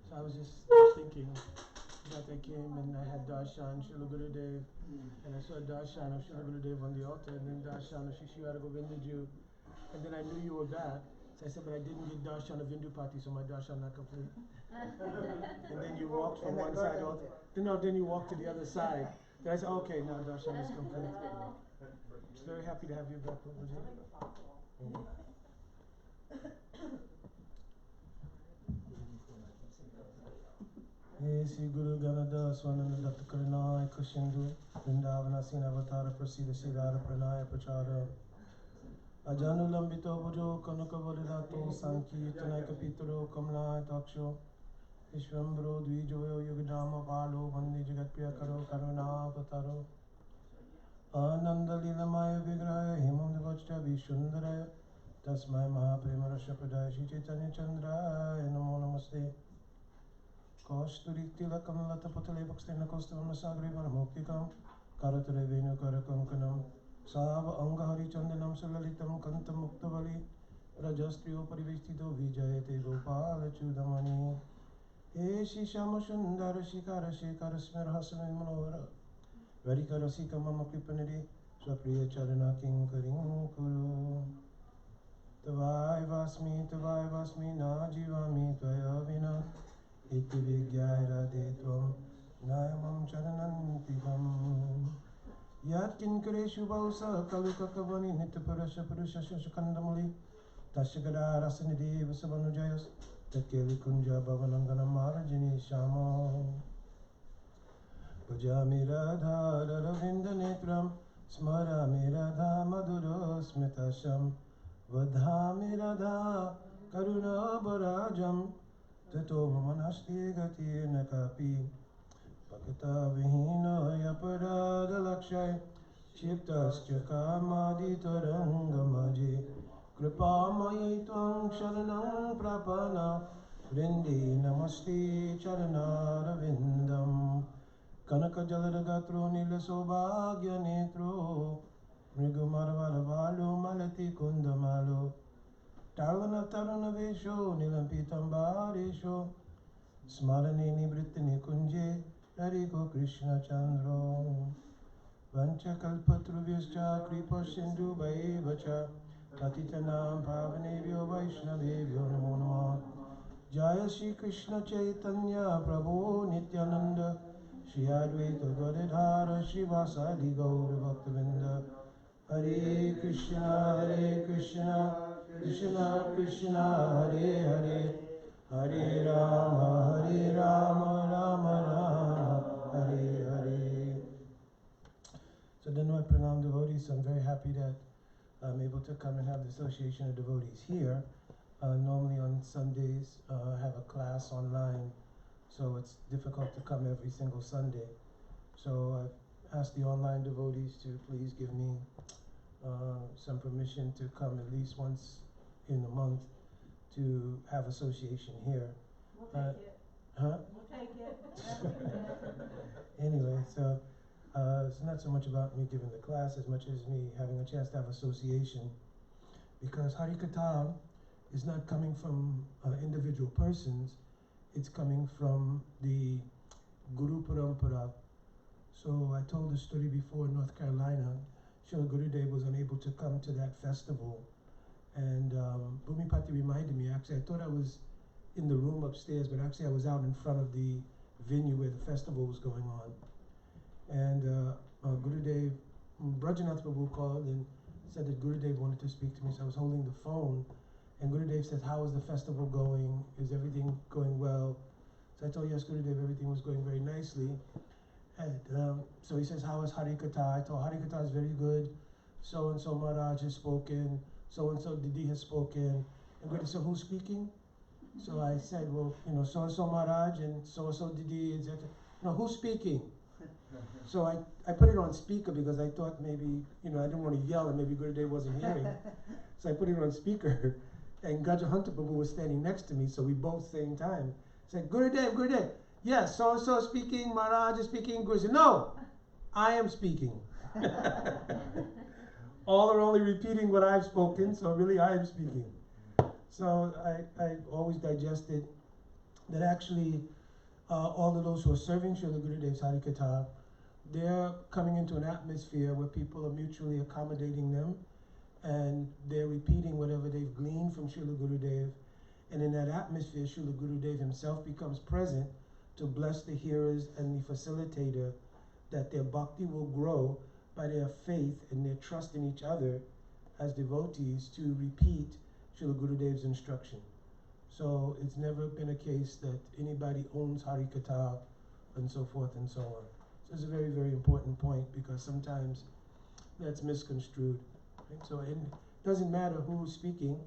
So I was just thinking that I came and I had darshan Srila Gurudev, and I saw darshan of Srila Gurudev on the altar, and then darshan of Shri Radha Govinda Ju, and then I knew you were back. So I said, but I didn't get darshan of Vindupati, so my darshan not complete. And then you walked from one side, then you walked to the other side. Then I said, okay, now darshan is complete. Just very happy to have you back, Prabhuji. Hey, Sri Guru Ganada Swananda Datta Karanaya Kushindu Vrindavana Sinavatara Prasida Siddhara Pranaya Prachara Ajanulambito Bujo Kanuka Validato Sankirtana Kapitaro Kamla Taksho Ishvambro Dvijoyo Yugadama Palo Bandi Jagatpriya Karo Karuna Pataro Ananda Lilamaya Vigraya Himam Devachta Vishundaraya Tasmai Mahaprema Rasha Pradaya Shri Chaitanya Chandra Namo Namaste Kosturi Tilakam Lataputale Bhakstena Kostavam Sagri Paramuktikam Karatare Venu Karakankanam Sava Angahari Chandanam Sulalitam Kantam Muktavali Rajastrio Parivestito Vijayate Gopala Chudamani He Shishama Shundara Shikara Shekara Smerhasana Manohara Varikara Sika Mama Kripanadi Swapriya Charana Kinkaring Kuru Tavai Vasmi Najivami Tvaya Vina Iti Vigyai Radhe Tvam Nayamam Charanantikam Yat Kinkareshu Bausa Kalukakavani Nityaparasha Purusha Shashakandamuli Tashagara Rasanidi Vasavanujayas Takeli Kunja Bhavanangana Marajini Shama Pujami Radha Ravinda Netram Smarami Radha Madhuro Smitasham Vadhami Radha Karuna Barajam Tato Manasti Gati Nakapi Pakata Vihino Yaparada Lakshay Shiptascha Kamadi Tarangamaji Kripamayi Twang Sharanam Prapana Vrindi Namasti Charana Ravindam Kanaka Jaladagatro Nilasobhagya Netro Mrigumarvaravalo Malati Kundamalo Tarvana Tarana Vesho Nilampitambaresho Smarani Nibritini Kunje Hariko Krishna Chandro Vancha Kalpatrubhyascha Kripa Sindhu Vaevacha Patitanam Pavanebhyo Vaishnavebhyo Namo Namah Jaya Shri Krishna Chaitanya Prabhu Nityananda Shri Advaita Gadadhara Shri Vasadi Gaura Bhaktavinda Hare Krishna Krishna Krishna Hare Hare Hare Rama Rama Rama Hare Hare. So then my pranam devotees, I'm very happy that I'm able to come and have the Association of Devotees here. Normally on Sundays I have a class online, so it's difficult to come every single Sunday. So I've asked the online devotees to please give me some permission to come at least once in a month to have association here. We'll take it. Huh? We'll take it. Anyway, so it's not so much about me giving the class as much as me having a chance to have association, because Harikatha is not coming from individual persons, it's coming from the Guru Parampara. So I told the story before in North Carolina. Srila Gurudev was unable to come to that festival, and Bhumipati reminded me, actually I thought I was in the room upstairs, but actually I was out in front of the venue where the festival was going on. And Gurudev, Brajanath Prabhu called and said that Gurudev wanted to speak to me, so I was holding the phone, and Gurudev said, how is the festival going? Is everything going well? So I told, yes, Gurudev, everything was going very nicely. And so he says, how is Harikatha? I told, Harikatha is very good. So-and-so Maharaj has spoken. So-and-so Didi has spoken. And Gurudev said, who's speaking? So I said, well, so-and-so Maharaj and so-and-so Didi, etc. No, who's speaking? So I put it on speaker because I thought maybe, I didn't want to yell and maybe Gurudev wasn't hearing. So I put it on speaker. And Gajahanta Prabhu was standing next to me, so we both same time said, Gurudev, yes, so-and-so speaking, Maharaj is speaking. Guru said, no, I am speaking. All are only repeating what I've spoken, so really I am speaking. So I always digested that actually all of those who are serving Srila Gurudev's Harikatha, they're coming into an atmosphere where people are mutually accommodating them, and they're repeating whatever they've gleaned from Srila Gurudev. And in that atmosphere, Srila Gurudev himself becomes present to bless the hearers and the facilitator, that their bhakti will grow by their faith and their trust in each other as devotees to repeat Srila Gurudev's instruction. So it's never been a case that anybody owns Harikatha and so forth and so on. So it's a very, very important point, because sometimes that's misconstrued. Right? So it doesn't matter who's speaking.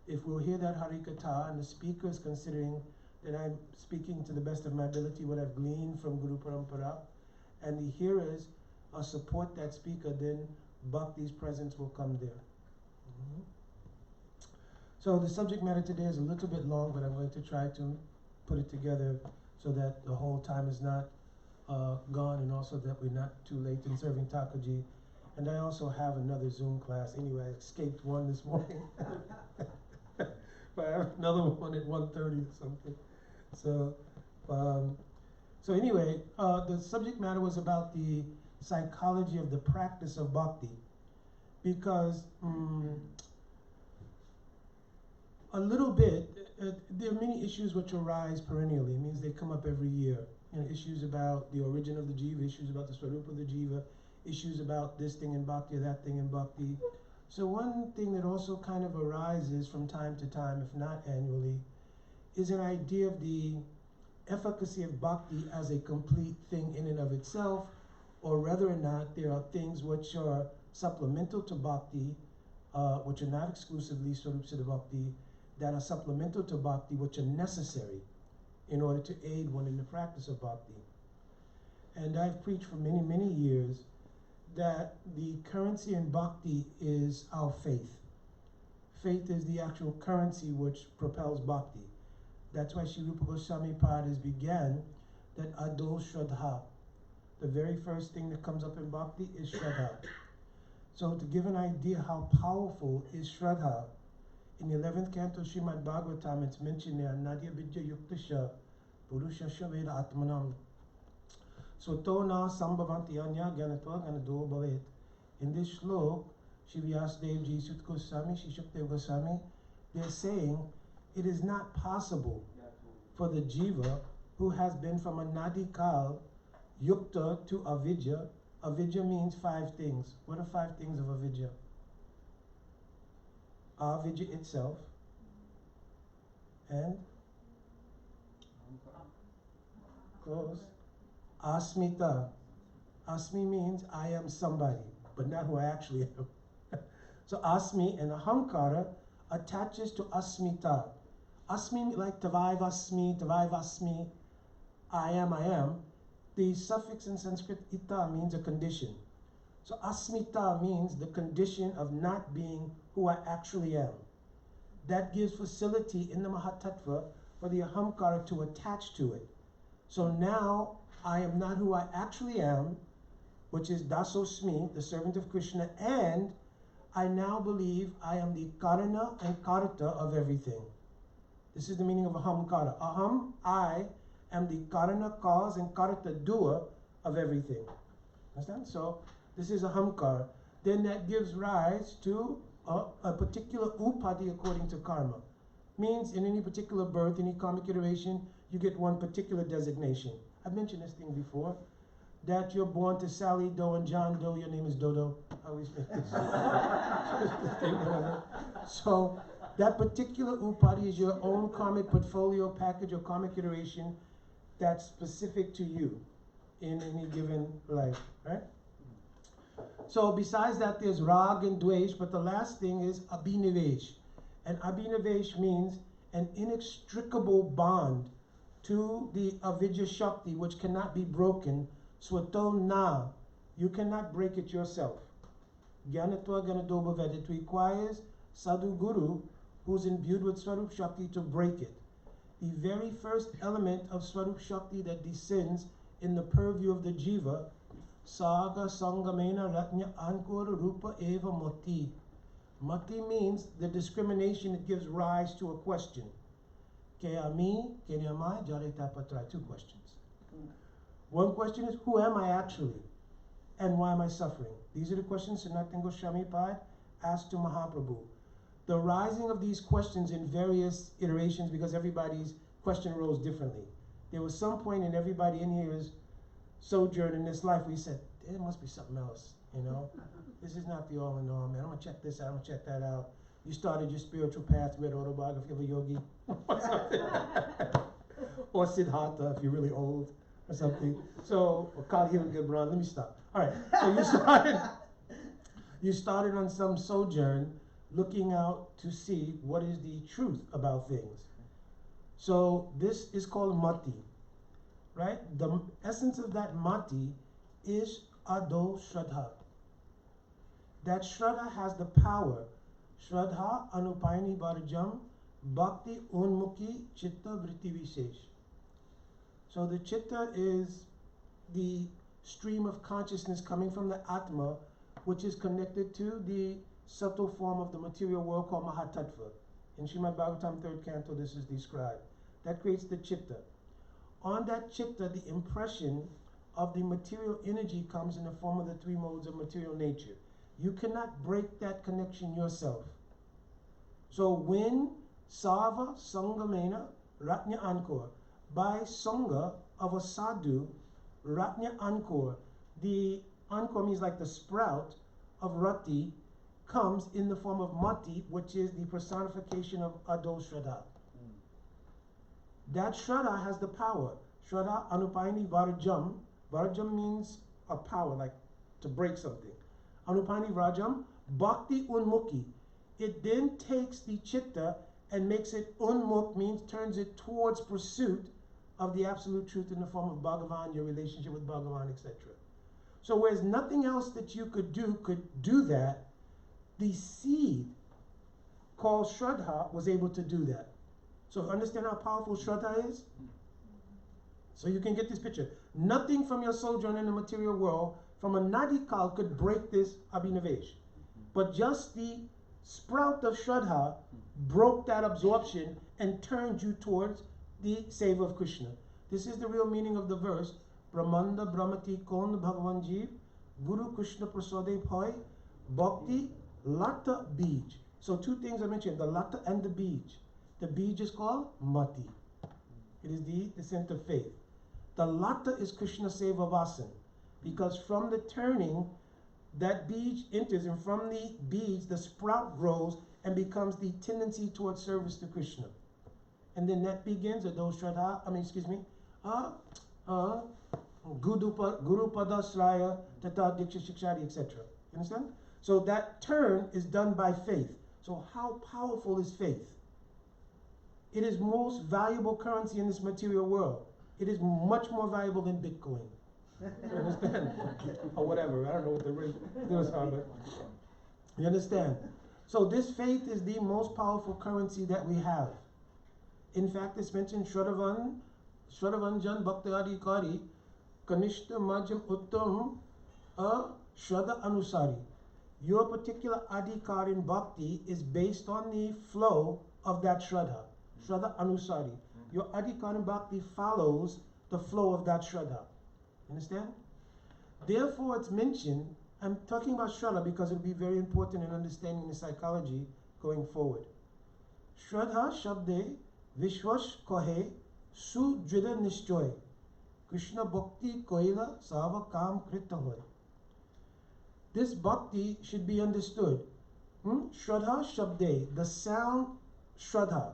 If we'll hear that Harikatha and the speaker is considering that I'm speaking to the best of my ability what I've gleaned from Guru Parampara, and the hearers support that speaker, then Bhakti's presence will come there. Mm-hmm. So the subject matter today is a little bit long, but I'm going to try to put it together so that the whole time is not gone, and also that we're not too late in serving Thakurji. And I also have another Zoom class. Anyway, I escaped one this morning. But I have another one at 1:30 or something. So anyway, the subject matter was about the psychology of the practice of bhakti, because a little bit, there are many issues which arise perennially. It means they come up every year. You know, issues about the origin of the jiva, issues about the swarupa of the jiva, issues about this thing in bhakti or that thing in bhakti. So one thing that also kind of arises from time to time, if not annually, is an idea of the efficacy of bhakti as a complete thing in and of itself, or whether or not there are things which are supplemental to bhakti, which are not exclusively Swarup Siddha Bhakti, that are supplemental to bhakti, which are necessary in order to aid one in the practice of bhakti. And I've preached for many, many years that the currency in bhakti is our faith. Faith is the actual currency which propels bhakti. That's why Sri Rupa Goswami Padas began that Ado Shraddha. The very first thing that comes up in bhakti is Shraddha. So to give an idea how powerful is Shraddha, in the 11th canto Srimad Bhagavatam, it's mentioned there, Nadya Vidya Yuktasha, Purushasha Veda Atmanam. Swato na sambhavanti anya gyanatva ganado bhavet. In this shlok, Shri Vyasadeva Ji, Sut Goswami, Shri Shukdev Goswami, they're saying it is not possible for the jiva who has been from a nadi kal yukta to avidya. Avidya means 5 things. What are 5 things of avidya? Avidya itself, and close. Asmita. Asmi means I am somebody, but not who I actually am. So asmi and ahankara attaches to asmita. Asmi, like tavai vasmi, I am. The suffix in Sanskrit ita means a condition. So asmita means the condition of not being who I actually am. That gives facility in the Mahatattva for the ahamkara to attach to it. So now I am not who I actually am, which is dasosmi, the servant of Krishna, and I now believe I am the karana and karata of everything. This is the meaning of ahamkara. Aham, I am the karana, cause, and karata, doer of everything. Understand? So this is ahamkara. Then that gives rise to a particular upadi according to karma. Means in any particular birth, any karmic iteration, you get one particular designation. I've mentioned this thing before, that you're born to Sally Doe and John Doe, your name is Dodo. I always make this. So that particular upadi is your own karmic portfolio package or karmic iteration that's specific to you in any given life, right? So besides that, there's rag and dvesh, but the last thing is abhinivesh. And abhinivesh means an inextricable bond to the avidya shakti, which cannot be broken. Swato na, you cannot break it yourself. Gyanatva ganadobha ved, it requires sadhu guru, who's imbued with swarup shakti, to break it. The very first element of swarup shakti that descends in the purview of the jiva, saga sangamena ratnya ankura rupa eva moti. Mati means the discrimination that gives rise to a question. Keami, kenyamai, jareta patra. Two questions. One question is, who am I actually? And why am I suffering? These are the questions Sanatana Goswami Pad asked to Mahaprabhu. The rising of these questions in various iterations, because everybody's question rose differently. There was some point in everybody in here's sojourn in this life where he said, there must be something else, you know? This is not the all in all, man. I'm gonna check this out, I'm gonna check that out. You started your spiritual path, read Autobiography of a Yogi, or something. Or Siddhartha, if you're really old, or something. So, or Kali Gibran, let me stop. All right, so you started on some sojourn looking out to see what is the truth about things. So this is called mati, right? The essence of that mati is ado shraddha. That shraddha has the power. Shraddha anupayani barjam bhakti unmukhi chitta vritti vishesh. So the chitta is the stream of consciousness coming from the atma, which is connected to the subtle form of the material world called Mahatattva. In Srimad Bhagavatam 3rd Canto, this is described. That creates the chitta. On that chitta, the impression of the material energy comes in the form of the three modes of material nature. You cannot break that connection yourself. So when Sava Sangamena Ratnya Ankor, by Sangha of a sadhu, Ratnya Ankor, the Ankor means like the sprout of Rati, comes in the form of Mati, which is the personification of Ado Shraddha. That Shraddha has the power. Shraddha Anupayani Varajam. Varajam means a power, like to break something. Anupayani Varajam, Bhakti Unmukhi. It then takes the chitta and makes it unmuk, means turns it towards pursuit of the absolute truth in the form of Bhagavan, your relationship with Bhagavan, etc. So whereas nothing else that you could do that, the seed called Shraddha was able to do that. So understand how powerful Shraddha is? So you can get this picture. Nothing from your sojourn in the material world, from a Nadikal, could break this Abhinavesh. But just the sprout of Shraddha broke that absorption and turned you towards the seva of Krishna. This is the real meaning of the verse. Brahmanda Brahmati Kon Bhagavan Jeev Guru Krishna Prasade Bhai Bhakti Lata Bij. So two things I mentioned, the Lata and the Bij. The Bij is called Mati. It is the descent of faith. The Lata is Krishna Seva Vasan, because from the turning, that Bij enters, and from the Bij, the sprout grows and becomes the tendency towards service to Krishna. And then that begins, Guru Pada Sraya, Tata Diksha Shikshari, etc. You understand? So that turn is done by faith. So how powerful is faith? It is most valuable currency in this material world. It is much more valuable than Bitcoin. You understand? Or whatever. I don't know what the rate is, but you understand? So this faith is the most powerful currency that we have. In fact, it's mentioned Shraddhavanjan Bhaktayadi Kari Kanishta Majam Uttam Shraddha Anusari. Your particular adhikar in bhakti is based on the flow of that Shraddha. Shraddha Anusari. Your adhikar in bhakti follows the flow of that Shraddha. Understand? Therefore, it's mentioned, I'm talking about Shraddha because it'll be very important in understanding the psychology going forward. Shraddha Shabde Vishwash Kohe Sudrida Nishchoy Krishna Bhakti Koila Sava Kam Krita Hoy. This bhakti should be understood. Shraddha Shabde, the sound Shraddha.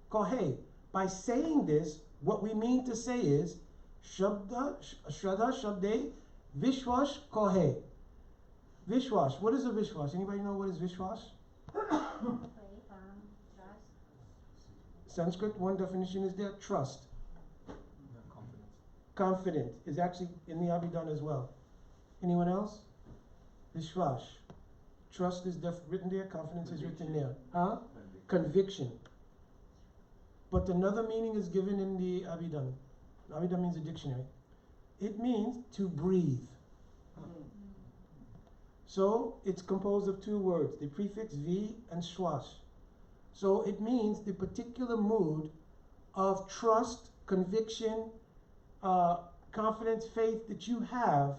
Kohe, by saying this, what we mean to say is Shraddha Shabde Vishwash Kohe. Vishwash, what is a Vishwash? Anybody know what is Vishwash? Sanskrit, one definition is there, trust. Confident is actually in the Abhidhamma as well. Anyone else? Vishwash. Trust is written there, confidence is written there. Huh? Conviction. But another meaning is given in the Abhidhamma. Abhidhamma means a dictionary. It means to breathe. So it's composed of two words, the prefix V and Shwash. So it means the particular mood of trust, conviction, confidence, faith that you have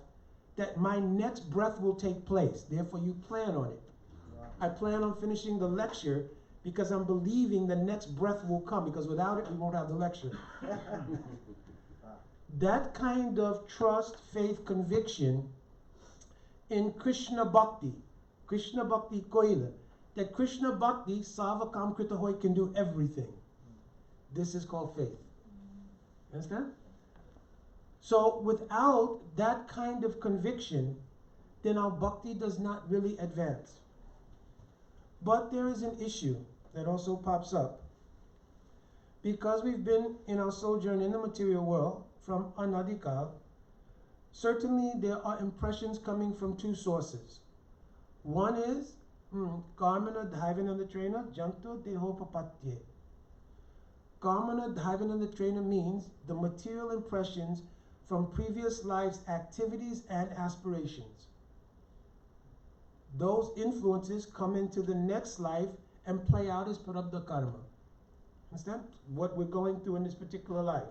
that my next breath will take place. Therefore, you plan on it. Wow. I plan on finishing the lecture because I'm believing the next breath will come, because without it, we won't have the lecture. That kind of trust, faith, conviction in Krishna Bhakti Koila, that Krishna Bhakti, Sava Kam Krita Hoy, can do everything. This is called faith. You understand? So without that kind of conviction, then our bhakti does not really advance. But there is an issue that also pops up. Because we've been in our sojourn in the material world from Anadikal, certainly there are impressions coming from two sources. One is Karmana Dhaivananda Traina Janto Dehopapatye. Karmana Dhaivananda Traina means the material impressions from previous life's activities and aspirations. Those influences come into the next life and play out as prarabdha karma. Understand? What we're going through in this particular life.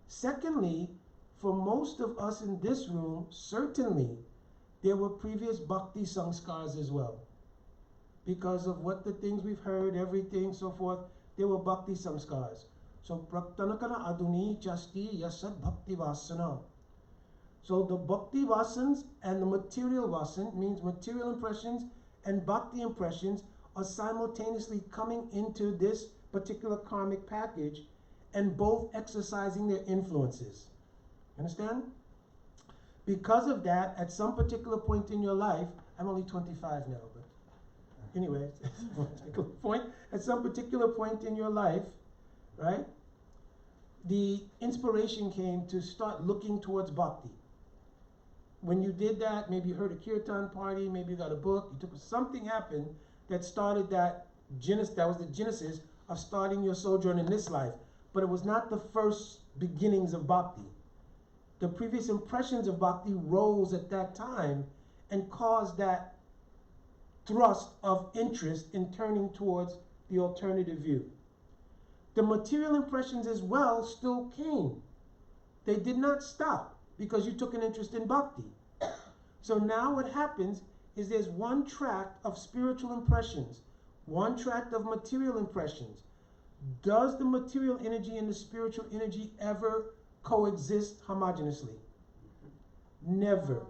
Secondly, for most of us in this room, certainly there were previous bhakti sanskars as well. Because of what the things we've heard, everything, so forth, there were bhakti sanskars. So, praktanakana aduni chasti yasad bhakti vasana. So the bhakti vasans and the material vasan, means material impressions and bhakti impressions, are simultaneously coming into this particular karmic package and both exercising their influences. Understand? Because of that, at some particular point in your life, I'm only 25 now, but anyway, at some particular point in your life, right, the inspiration came to start looking towards bhakti. When you did that, maybe you heard a kirtan party, maybe you got a book, something happened that started that was the genesis of starting your sojourn in this life. But it was not the first beginnings of bhakti. The previous impressions of bhakti rose at that time and caused that thrust of interest in turning towards the alternative view. The material impressions as well still came. They did not stop because you took an interest in bhakti. So now what happens is there's one tract of spiritual impressions, one tract of material impressions. Does the material energy and the spiritual energy ever coexist homogeneously? Never.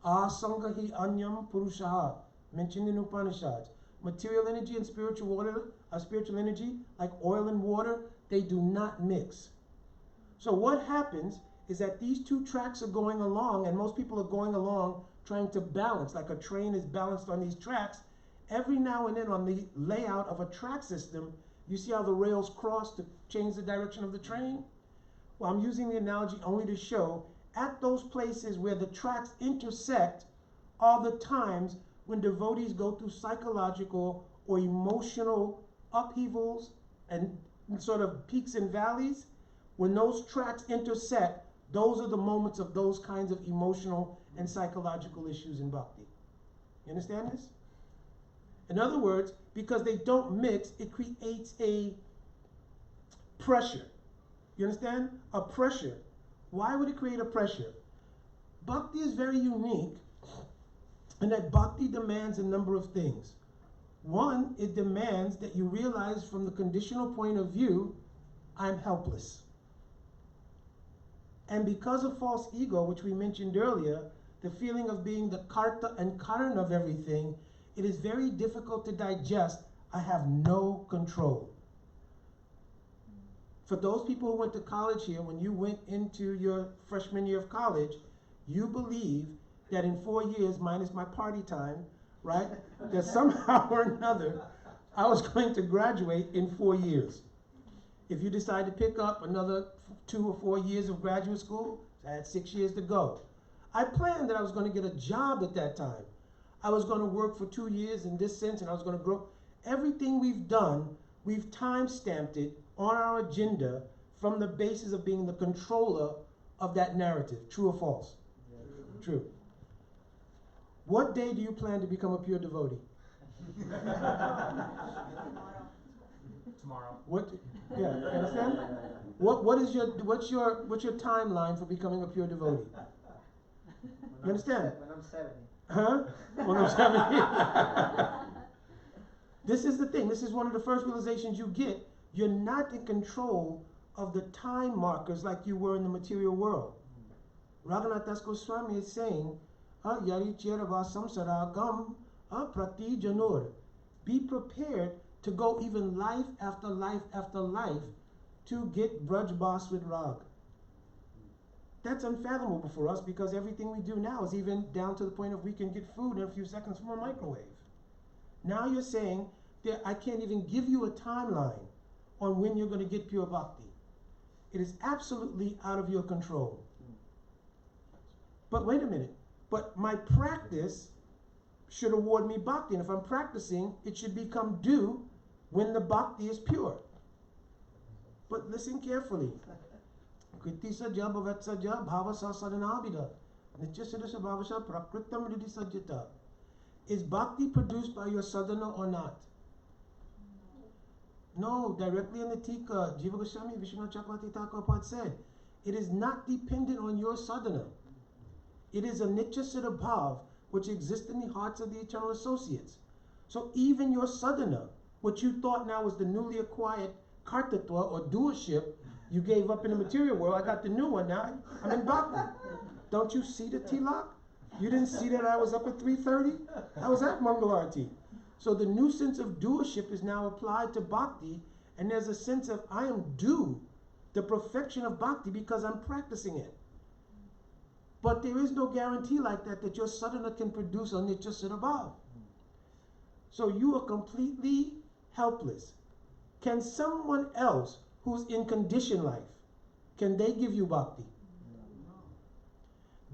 Asangahi anyam purushaha, mentioned in Upanishads. Material energy and spiritual energy, like oil and water, they do not mix. So what happens is that these two tracks are going along, and most people are going along trying to balance, like a train is balanced on these tracks. Every now and then on the layout of a track system, you see how the rails cross to change the direction of the train? Well, I'm using the analogy only to show at those places where the tracks intersect are the times when devotees go through psychological or emotional upheavals and sort of peaks and valleys. When those tracks intersect, those are the moments of those kinds of emotional and psychological issues in bhakti. You understand this? In other words, because they don't mix, it creates a pressure. You understand? A pressure. Why would it create a pressure? Bhakti is very unique in that bhakti demands a number of things. One, it demands that you realize from the conditional point of view, I'm helpless. And because of false ego, which we mentioned earlier, the feeling of being the karta and karan of everything, it is very difficult to digest, I have no control. For those people who went to college here, when you went into your freshman year of college, you believe that in 4 years, minus my party time, right, that somehow or another, I was going to graduate in 4 years. If you decide to pick up another 2 or 4 years of graduate school, I had 6 years to go. I planned that I was going to get a job at that time. I was going to work for 2 years in this sense, and I was going to grow. Everything we've done, we've time-stamped it on our agenda from the basis of being the controller of that narrative. True or false? Yeah. True. What day do you plan to become a pure devotee? Tomorrow. What? Yeah, you understand? What's your timeline for becoming a pure devotee? You understand? When I'm 70. Huh? When I'm 70. This is the thing. This is one of the first realizations you get. You're not in control of the time markers like you were in the material world. Raghunath Das Goswami is saying, Yari Cherava Samsaragam Prati Janur. Be prepared to go even life after life after life to get Braj Bas with Rag. That's unfathomable for us because everything we do now is even down to the point of we can get food in a few seconds from a microwave. Now you're saying that I can't even give you a timeline on when you're going to get pure bhakti. It is absolutely out of your control. But wait a minute. But my practice should award me bhakti. And if I'm practicing, it should become due when the bhakti is pure. But listen carefully. Kriti sajja bhavat sajja bhavasa sadanabhida. Nityasiddhasa bhavasa prakritam ridi sajjata. Is bhakti produced by your sadhana or not? No, directly in the Tika, Jiva Goswami Vishnu Chakravarti Thakur said, it is not dependent on your sadhana. It is a nitya siddha bhav which exists in the hearts of the eternal associates. So even your sadhana, what you thought now was the newly acquired kartatva or doership, you gave up in the material world. I got the new one now. I'm in bhakti. Don't you see the tilak? You didn't see that I was up at 3:30? I was at Mangalarti. So the new sense of doership is now applied to bhakti, and there's a sense of I am due the perfection of bhakti because I'm practicing it. But there is no guarantee like that your sadhana can produce a nitya siddha bhav. So you are completely helpless. Can someone else who's in conditioned life, can they give you bhakti?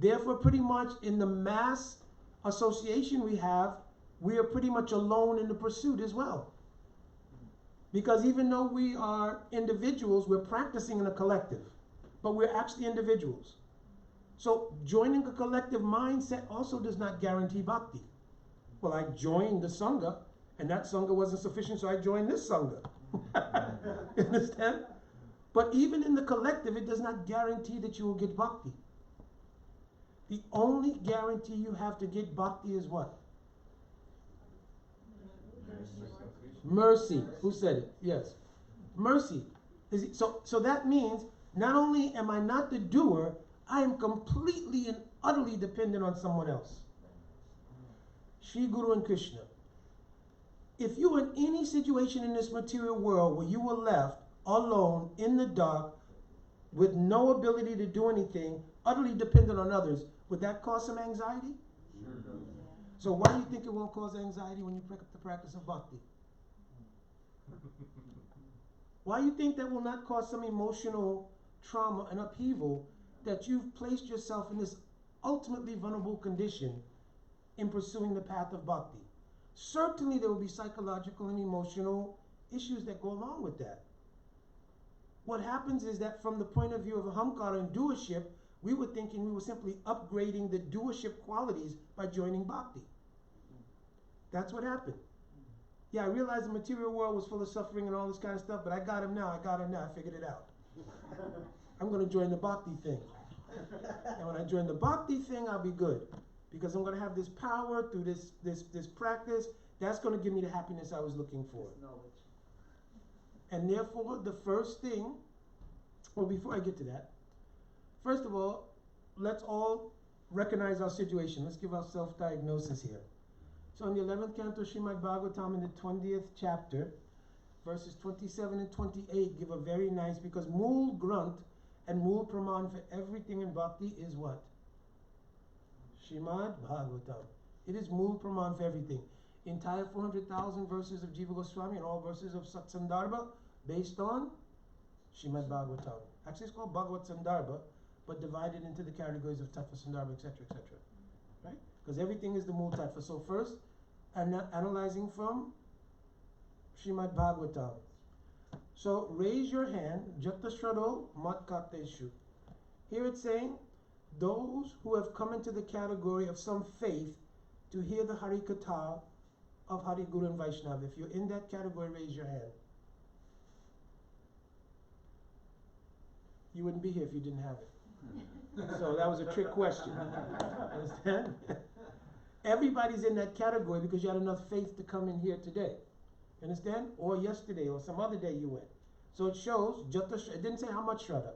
Therefore, pretty much in the mass association we have, we are pretty much alone in the pursuit as well. Because even though we are individuals, we're practicing in a collective, but we're actually individuals. So joining a collective mindset also does not guarantee bhakti. Well, I joined the sangha, and that sangha wasn't sufficient, so I joined this sangha. You understand? But even in the collective, it does not guarantee that you will get bhakti. The only guarantee you have to get bhakti is what? Mercy. Who said it? Yes. Mercy. So that means not only am I not the doer, I am completely and utterly dependent on someone else. Shri Guru and Krishna. If you were in any situation in this material world where you were left alone in the dark with no ability to do anything, utterly dependent on others, would that cause some anxiety? Sure does. So why do you think it won't cause anxiety when you pick up the practice of bhakti? Why do you think that will not cause some emotional trauma and upheaval that you've placed yourself in this ultimately vulnerable condition in pursuing the path of bhakti? Certainly there will be psychological and emotional issues that go along with that. What happens is that from the point of view of ahamkara and doership, we were thinking we were simply upgrading the doership qualities by joining bhakti. That's what happened. Yeah, I realized the material world was full of suffering and all this kind of stuff, but I got him now, I figured it out. I'm going to join the bhakti thing. And when I join the bhakti thing, I'll be good. Because I'm going to have this power through this practice. That's going to give me the happiness I was looking for. And therefore, the first thing, well, before I get to that, first of all, let's all recognize our situation. Let's give our self-diagnosis here. So in the 11th canto, Srimad Bhagavatam, in the 20th chapter, verses 27 and 28 give a very nice, because Mool Grunt and Mool Praman for everything in Bhakti is what? Srimad Bhagavatam. It is Mool Praman for everything. Entire 400,000 verses of Jiva Goswami and all verses of Sat Sandarbha based on Srimad Bhagavatam. Actually, it's called Bhagavat Sandarbha, but divided into the categories of Tattva Sandarbha, etc., etc. Right? Because everything is the Mool Tattva. So first, analyzing from Srimad Bhagavatam. So raise your hand, Jatashrado Matkateshu. Here it's saying, those who have come into the category of some faith to hear the Harikatha of Hari Guru and Vaishnava? If you're in that category, raise your hand. You wouldn't be here if you didn't have it. So that was a trick question. Understand? Everybody's in that category because you had enough faith to come in here today. Understand? Or yesterday or some other day you went. So it shows, it didn't say how much Shraddha.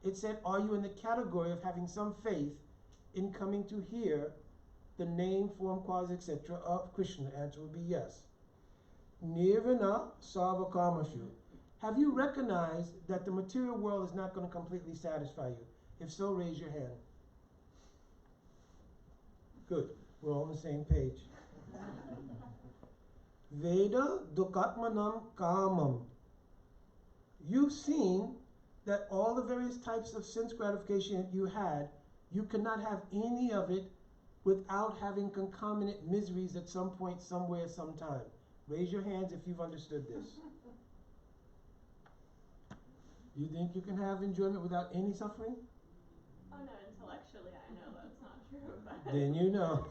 It said, are you in the category of having some faith in coming to hear the name, form, cause, etc. of Krishna? The answer would be yes. Nirvana Sarvakamashu. Have you recognized that the material world is not going to completely satisfy you? If so, raise your hand. Good. We're all on the same page. Veda Dukatmanam Kamam. You've seen that all the various types of sense gratification you had, you cannot have any of it without having concomitant miseries at some point, somewhere, sometime. Raise your hands if you've understood this. You think you can have enjoyment without any suffering? Oh no, intellectually I know that's not true. But Then you know.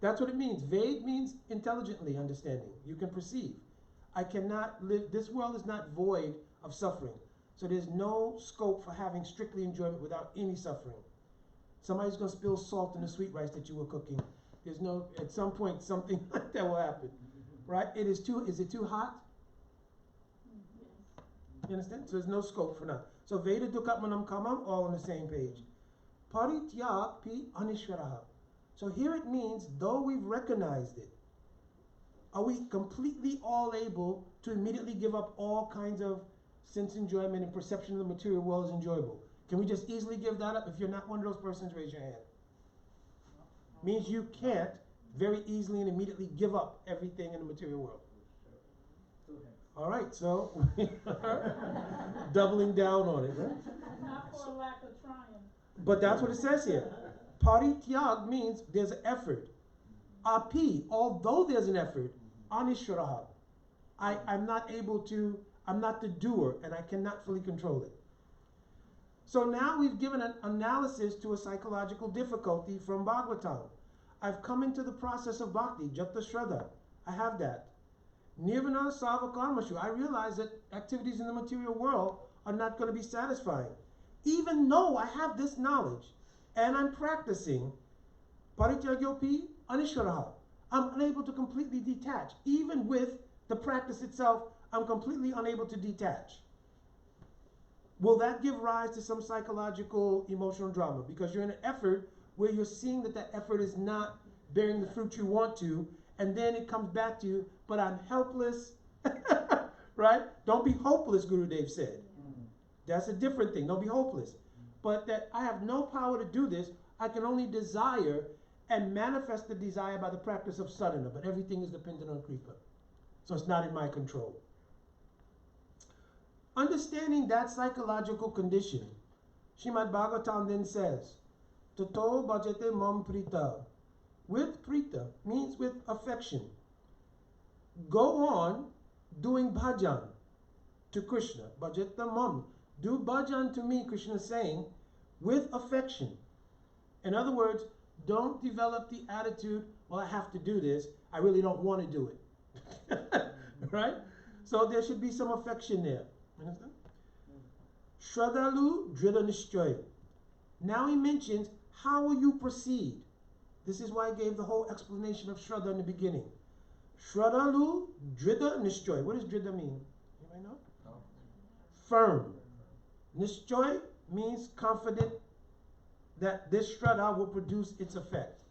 That's what it means. Ved means intelligently understanding. You can perceive. I cannot live, this world is not void of suffering. So there's no scope for having strictly enjoyment without any suffering. Somebody's going to spill salt in the sweet rice that you were cooking. There's no, at some point, something like that will happen. Right? Is it too hot? You understand? So there's no scope for that. So Veda Dukatmanam Kamam, all on the same page. Parityak pi anishvaraha. So here it means, though we've recognized it, are we completely all able to immediately give up all kinds of sense enjoyment and perception of the material world is enjoyable? Can we just easily give that up? If you're not one of those persons, raise your hand. Means you can't very easily and immediately give up everything in the material world. All right, so we are doubling down on it, right? Not for a lack of trying. But that's what it says here. Parityag means there's an effort. Api, although there's an effort, anishvaraha. I'm not able to, I'm not the doer, and I cannot fully control it. So now we've given an analysis to a psychological difficulty from Bhagavatam. I've come into the process of bhakti, jata shraddha. I have that. Nirvana savakarmashu. I realize that activities in the material world are not going to be satisfying. Even though I have this knowledge and I'm practicing, parityagopi anishvaraha. I'm unable to completely detach. Even with the practice itself, I'm completely unable to detach. Will that give rise to some psychological emotional drama? Because you're in an effort where you're seeing that that effort is not bearing the fruit you want to, and then it comes back to you, but I'm helpless, right? Don't be hopeless, Guru Dev said. That's a different thing. Don't be hopeless. But that I have no power to do this. I can only desire and manifest the desire by the practice of sadhana, but everything is dependent on Kripa. So it's not in my control. Understanding that psychological condition, Srimad Bhagavatam then says, Tato bhajate mam prita. With prita means with affection. Go on doing bhajan to Krishna. Bhajate mam. Do bhajan to me, Krishna is saying, with affection. In other words, don't develop the attitude, well, I have to do this. I really don't want to do it. Right? So there should be some affection there. Understand? Shradhalu Dhrida Nishchaya. Now he mentions, how will you proceed? This is why I gave the whole explanation of Shraddha in the beginning. Shradhalu Dhrida Nishchaya. What does Dhrida mean? Anybody know? No. Firm. Nishchaya means confident that this Shraddha will produce its effect.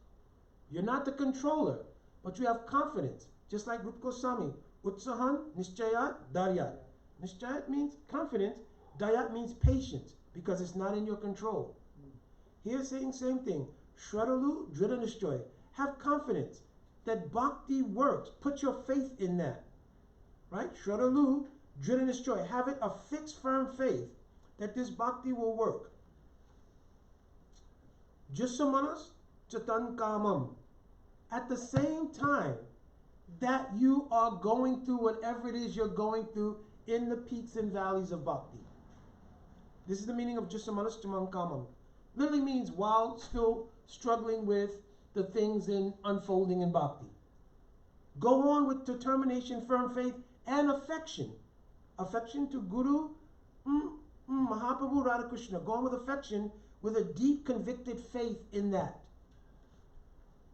You're not the controller, but you have confidence. Just like Rupa Goswami. Utsahan Nishchayat Daryat. Nishchayat means confidence. Dayat means patience, because it's not in your control. Here saying same thing. Shradhalu Dhrida Nishchaya. Have confidence that bhakti works. Put your faith in that. Right? Shradhalu Dhrida Nishchaya. Have it a fixed, firm faith that this bhakti will work. Jasamanas Chatan Kamam. At the same time that you are going through whatever it is you're going through in the peaks and valleys of bhakti. This is the meaning of Jasamanas Chatan Kamam. Literally means while still struggling with the things in unfolding in bhakti. Go on with determination, firm faith, and affection. Affection to Guru, Mahaprabhu, Radha Krishna. Go on with affection, with a deep convicted faith in that.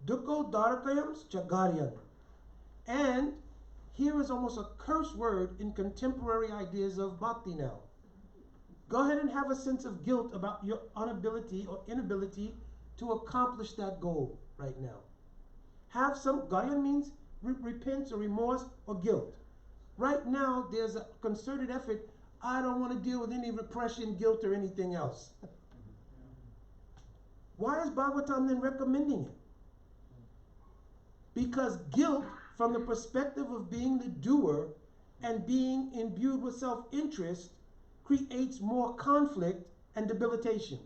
Dukko Darakayams Chagaryan. And here is almost a curse word in contemporary ideas of bhakti now. Go ahead and have a sense of guilt about your inability to accomplish that goal right now. Have some, Garyan means repent or remorse or guilt. Right now, there's a concerted effort. I don't want to deal with any repression, guilt, or anything else. Why is Bhagavatam then recommending it? Because guilt, from the perspective of being the doer and being imbued with self-interest, creates more conflict and debilitation.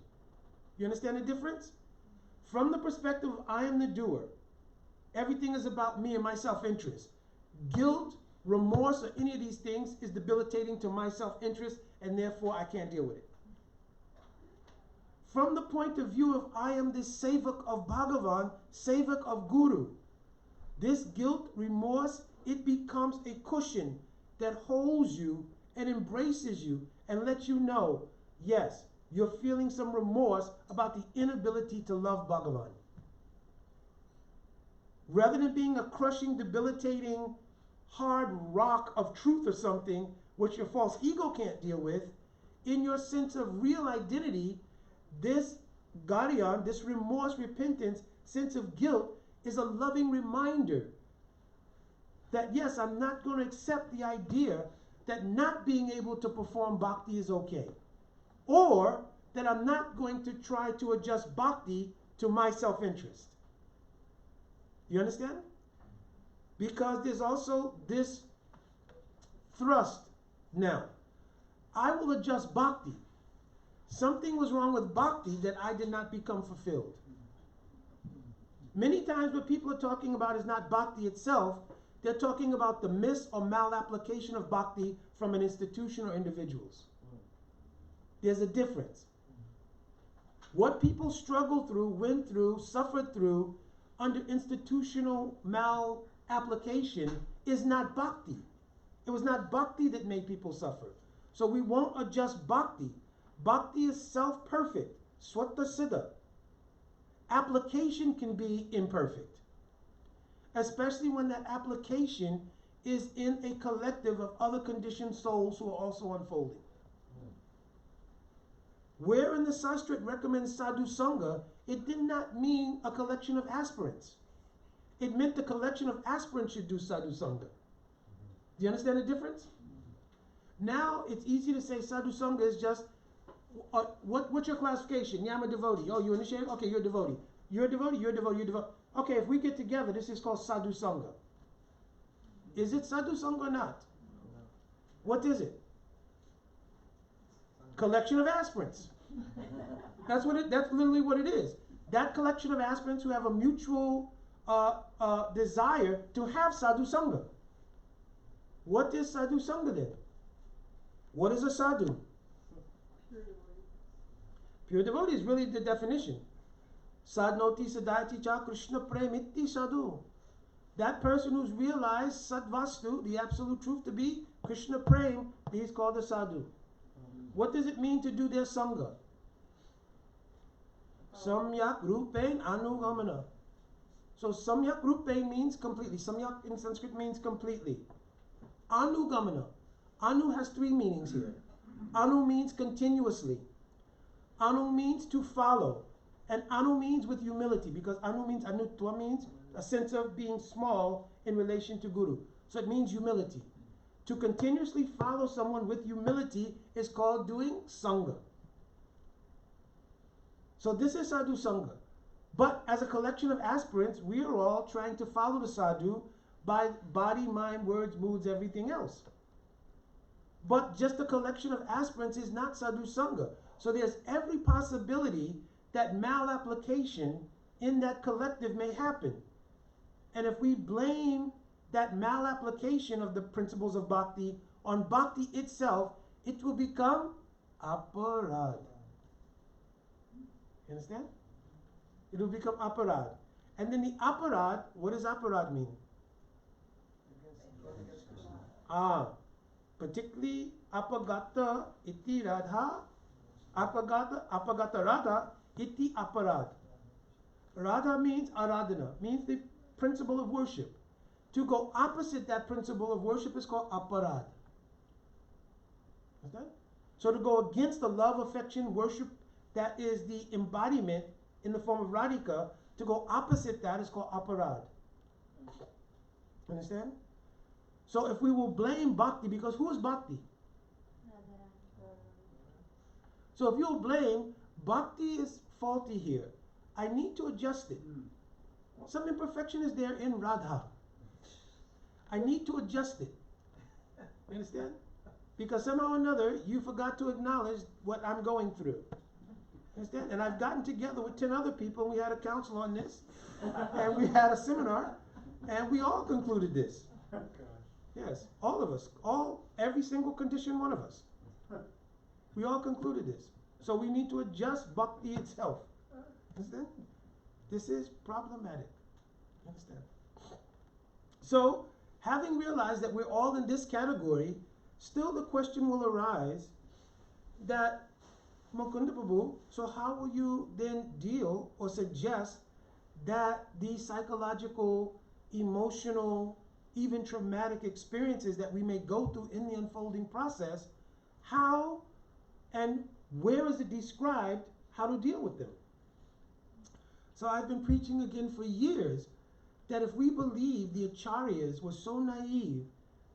You understand the difference? From the perspective of I am the doer, everything is about me and my self-interest. Guilt, remorse, or any of these things is debilitating to my self-interest, and therefore I can't deal with it. From the point of view of I am this sevak of Bhagavan, sevak of Guru, this guilt, remorse, it becomes a cushion that holds you and embraces you and lets you know, yes, you're feeling some remorse about the inability to love Bhagavan. Rather than being a crushing, debilitating, hard rock of truth or something, which your false ego can't deal with, in your sense of real identity, this Garyan, this remorse, repentance, sense of guilt, is a loving reminder that yes, I'm not going to accept the idea that not being able to perform bhakti is okay. Or that I'm not going to try to adjust bhakti to my self-interest. You understand? Because there's also this thrust now. I will adjust bhakti. Something was wrong with bhakti that I did not become fulfilled. Many times what people are talking about is not bhakti itself. They're talking about the mis or malapplication of bhakti from an institution or individuals. There's a difference. What people struggle through, went through, suffered through under institutional malapplication is not bhakti. It was not bhakti that made people suffer. So we won't adjust bhakti. Bhakti is self-perfect, swata siddha. Application can be imperfect, especially when that application is in a collective of other conditioned souls who are also unfolding. Where in the Shastra it recommends sadhu sangha, it did not mean a collection of aspirants. It meant the collection of aspirants should do sadhu sangha. Do you understand the difference? Now it's easy to say sadhu sangha is just, what's your classification? Yeah, I'm a devotee. Oh, you initiated? Okay, you're a devotee. You're a devotee, you're a devotee, you're a devotee. Okay, if we get together, this is called sadhu sangha. Is it sadhu sangha or not? What is it? Collection of aspirants. That's literally what it is. That collection of aspirants who have a mutual desire to have sadhu sangha. What is sadhu sangha then? What is a sadhu? Pure devotee is really the definition. Sadnoti sadayati cha Krishna premitti sadhu. That person who's realized sadvastu, the absolute truth to be Krishna prem, he's called a sadhu. What does it mean to do their sangha? Samyak rupain anugamana. So samyak rupain means completely. Samyak in Sanskrit means completely. Anugamana. Anu has three meanings here. Anu means continuously. Anu means to follow. And anu means with humility, because anu means, anutva means a sense of being small in relation to Guru. So it means humility. To continuously follow someone with humility is called doing sangha. So this is sadhu sangha. But as a collection of aspirants, we are all trying to follow the sadhu by body, mind, words, moods, everything else. But just a collection of aspirants is not sadhu sangha. So there's every possibility that malapplication in that collective may happen. And if we blame that malapplication of the principles of bhakti on bhakti itself, it will become aparad. You understand? It will become aparad. And then the aparad, what does aparad mean? Particularly apagata iti radha, apagata radha iti aparad. Radha means aradhana, means the principle of worship. To go opposite that principle of worship is called aparad. Okay? So to go against the love, affection, worship that is the embodiment in the form of radhika, to go opposite that is called aparad. Understand? So if we will blame bhakti, because who is bhakti? So if you'll blame, bhakti is faulty here. I need to adjust it. Some imperfection is there in Radha. I need to adjust it. You understand? Because somehow or another, you forgot to acknowledge what I'm going through. Understand? And I've gotten together with 10 other people, and we had a council on this, and we had a seminar, and we all concluded this. Yes, all of us, every single condition, one of us. We all concluded this. So we need to adjust bhakti itself. Understand? This is problematic. Understand? So, having realized that we're all in this category, still the question will arise that, Mukunda Prabhu, so how will you then deal or suggest that these psychological, emotional, even traumatic experiences that we may go through in the unfolding process, how and where is it described how to deal with them? So I've been preaching again for years that if we believe the acharyas were so naive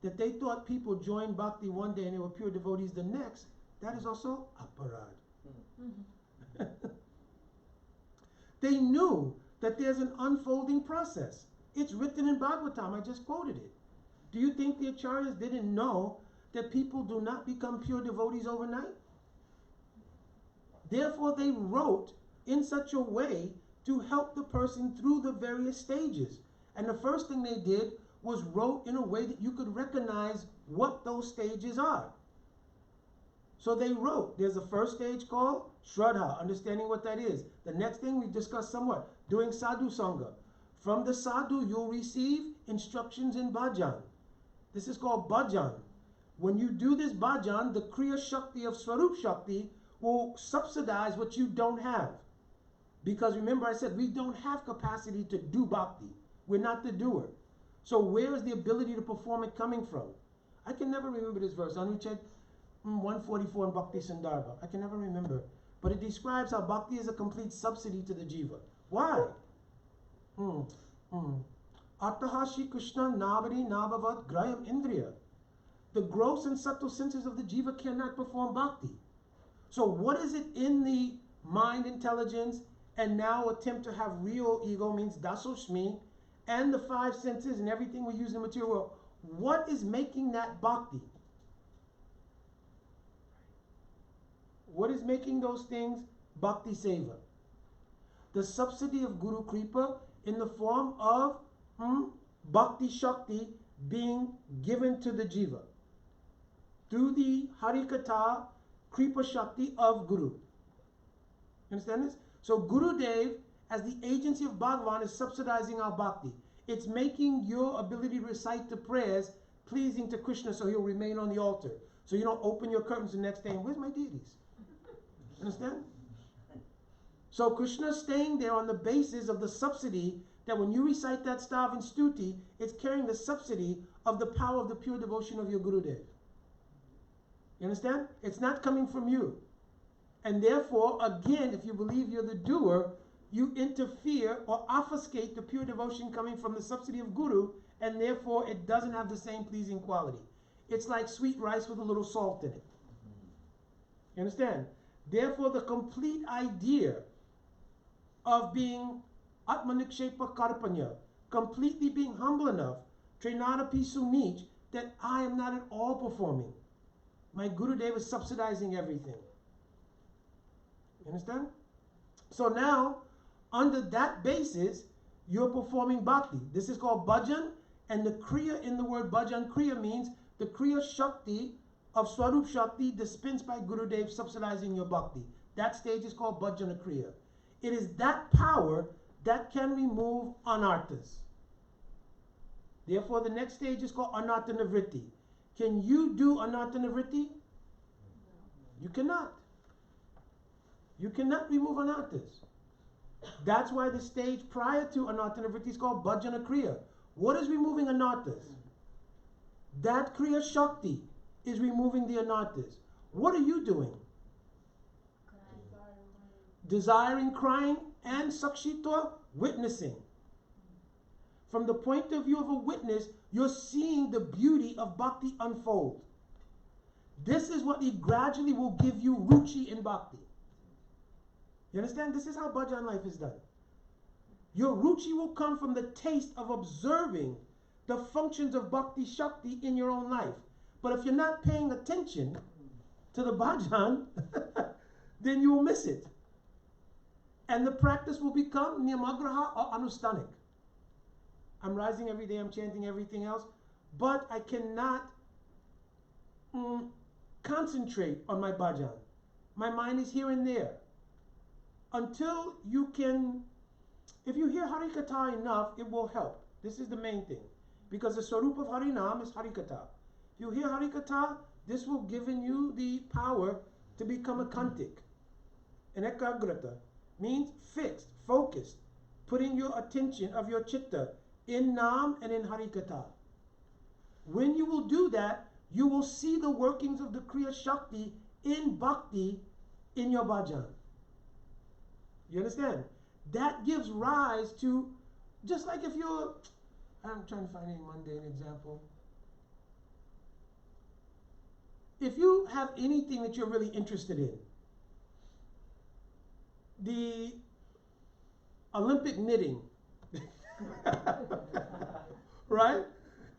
that they thought people joined bhakti one day and they were pure devotees the next, that is also aparad. They knew that there's an unfolding process. It's written in Bhagavatam, I just quoted it. Do you think the acharyas didn't know that people do not become pure devotees overnight? Therefore they wrote in such a way to help the person through the various stages. And the first thing they did was wrote in a way that you could recognize what those stages are. So they wrote, there's a first stage called Shraddha, understanding what that is. The next thing we discussed somewhat, doing sadhu sangha. From the sadhu, you'll receive instructions in bhajan. This is called bhajan. When you do this bhajan, the kriya shakti of Swarup Shakti will subsidize what you don't have. Because remember I said we don't have capacity to do bhakti. We're not the doer. So where is the ability to perform it coming from? I can never remember this verse. Anuched 144 in Bhakti Sandarbha. I can never remember. But it describes how bhakti is a complete subsidy to the jiva. Why? Atahashi Krishna Navari Nabhavat Graham Indriya. The gross and subtle senses of the jiva cannot perform bhakti. So what is it in the mind intelligence and now attempt to have real ego means dasoshmi and the 5 senses and everything we use in the material world? What is making that bhakti? What is making those things bhakti seva? The subsidy of Guru Kripa in the form of bhakti shakti being given to the jiva through the harikatha kripa shakti of Guru. Understand this? So Guru Dev, as the agency of Bhagavan, is subsidizing our bhakti. It's making your ability to recite the prayers pleasing to Krishna so he'll remain on the altar. So you don't open your curtains the next day and where's my deities? Understand? So Krishna is staying there on the basis of the subsidy that when you recite that stav in stuti, it's carrying the subsidy of the power of the pure devotion of your Gurudev. You understand? It's not coming from you. And therefore, again, if you believe you're the doer, you interfere or obfuscate the pure devotion coming from the subsidy of Guru, and therefore it doesn't have the same pleasing quality. It's like sweet rice with a little salt in it. You understand? Therefore, the complete idea of being Atmanikshepa Karpanya, completely being humble enough, Trinadapi Sunich, that I am not at all performing. My Gurudev is subsidizing everything. You understand? So now, under that basis, you're performing bhakti. This is called bhajan, and the kriya in the word bhajan, kriya means the kriya shakti of Swarup Shakti dispensed by Gurudev subsidizing your bhakti. That stage is called bhajana kriya. It is that power that can remove anarthas. Therefore, the next stage is called anartha nivritti. Can you do anartha nivritti? You cannot. You cannot remove anarthas. That's why the stage prior to anartha nivritti is called bhajana kriya. What is removing anarthas? That kriya shakti is removing the anarthas. What are you doing? Desiring, crying, and sakshitva, witnessing. From the point of view of a witness, you're seeing the beauty of bhakti unfold. This is what it gradually will give you ruchi in bhakti. You understand? This is how bhajan life is done. Your ruchi will come from the taste of observing the functions of bhakti shakti in your own life. But if you're not paying attention to the bhajan, then you will miss it. And the practice will become niyamagraha or anusthanik. I'm rising every day, I'm chanting everything else, but I cannot concentrate on my bhajan. My mind is here and there. Until you can, if you hear Harikatha enough, it will help. This is the main thing. Because the Swarup of Harinam is Harikatha. If you hear Harikatha, this will give in you the power to become a kantik. An ekagrata means fixed, focused, putting your attention of your chitta in Nam and in Harikatha. When you will do that, you will see the workings of the Kriya Shakti in Bhakti in your bhajan. You understand? That gives rise to, just like if you're, I'm trying to find a mundane example. If you have anything that you're really interested in, the Olympic knitting, right?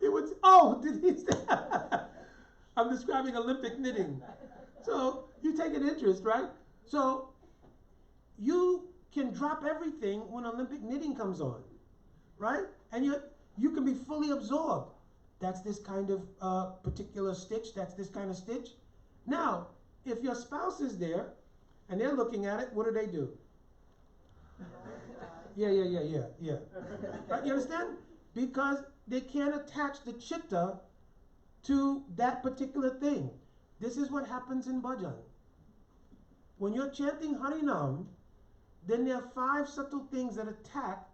It would, oh, did he say? I'm describing Olympic knitting. So you take an interest, right? So you can drop everything when Olympic knitting comes on, right? And you can be fully absorbed. That's this kind of particular stitch, that's this kind of stitch. Now, if your spouse is there and they're looking at it, what do? Yeah. Right, you understand? Because they can't attach the chitta to that particular thing. This is what happens in bhajan. When you're chanting Harinam, then there are 5 subtle things that attack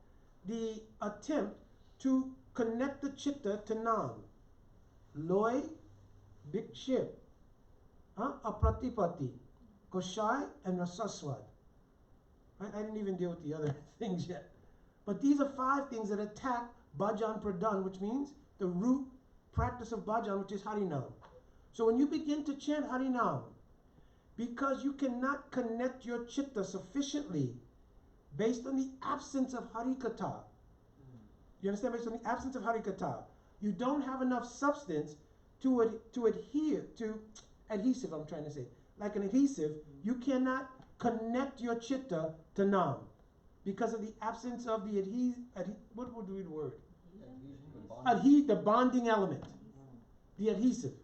the attempt to connect the chitta to Nam. Loy, Bikship, Apratipati, Koshai, and Rasaswad. Right? I didn't even deal with the other things yet. But these are 5 things that attack bhajan pradhan, which means the root practice of bhajan, which is Harinam. So when you begin to chant Harinam, because you cannot connect your chitta sufficiently based on the absence of Harikatha. You understand? Based on the absence of Harikatha. You don't have enough substance to adhere to, adhesive I'm trying to say. Like an adhesive, you cannot connect your chitta to Nam because of the absence of the what would be the word? The bonding element. The adhesive.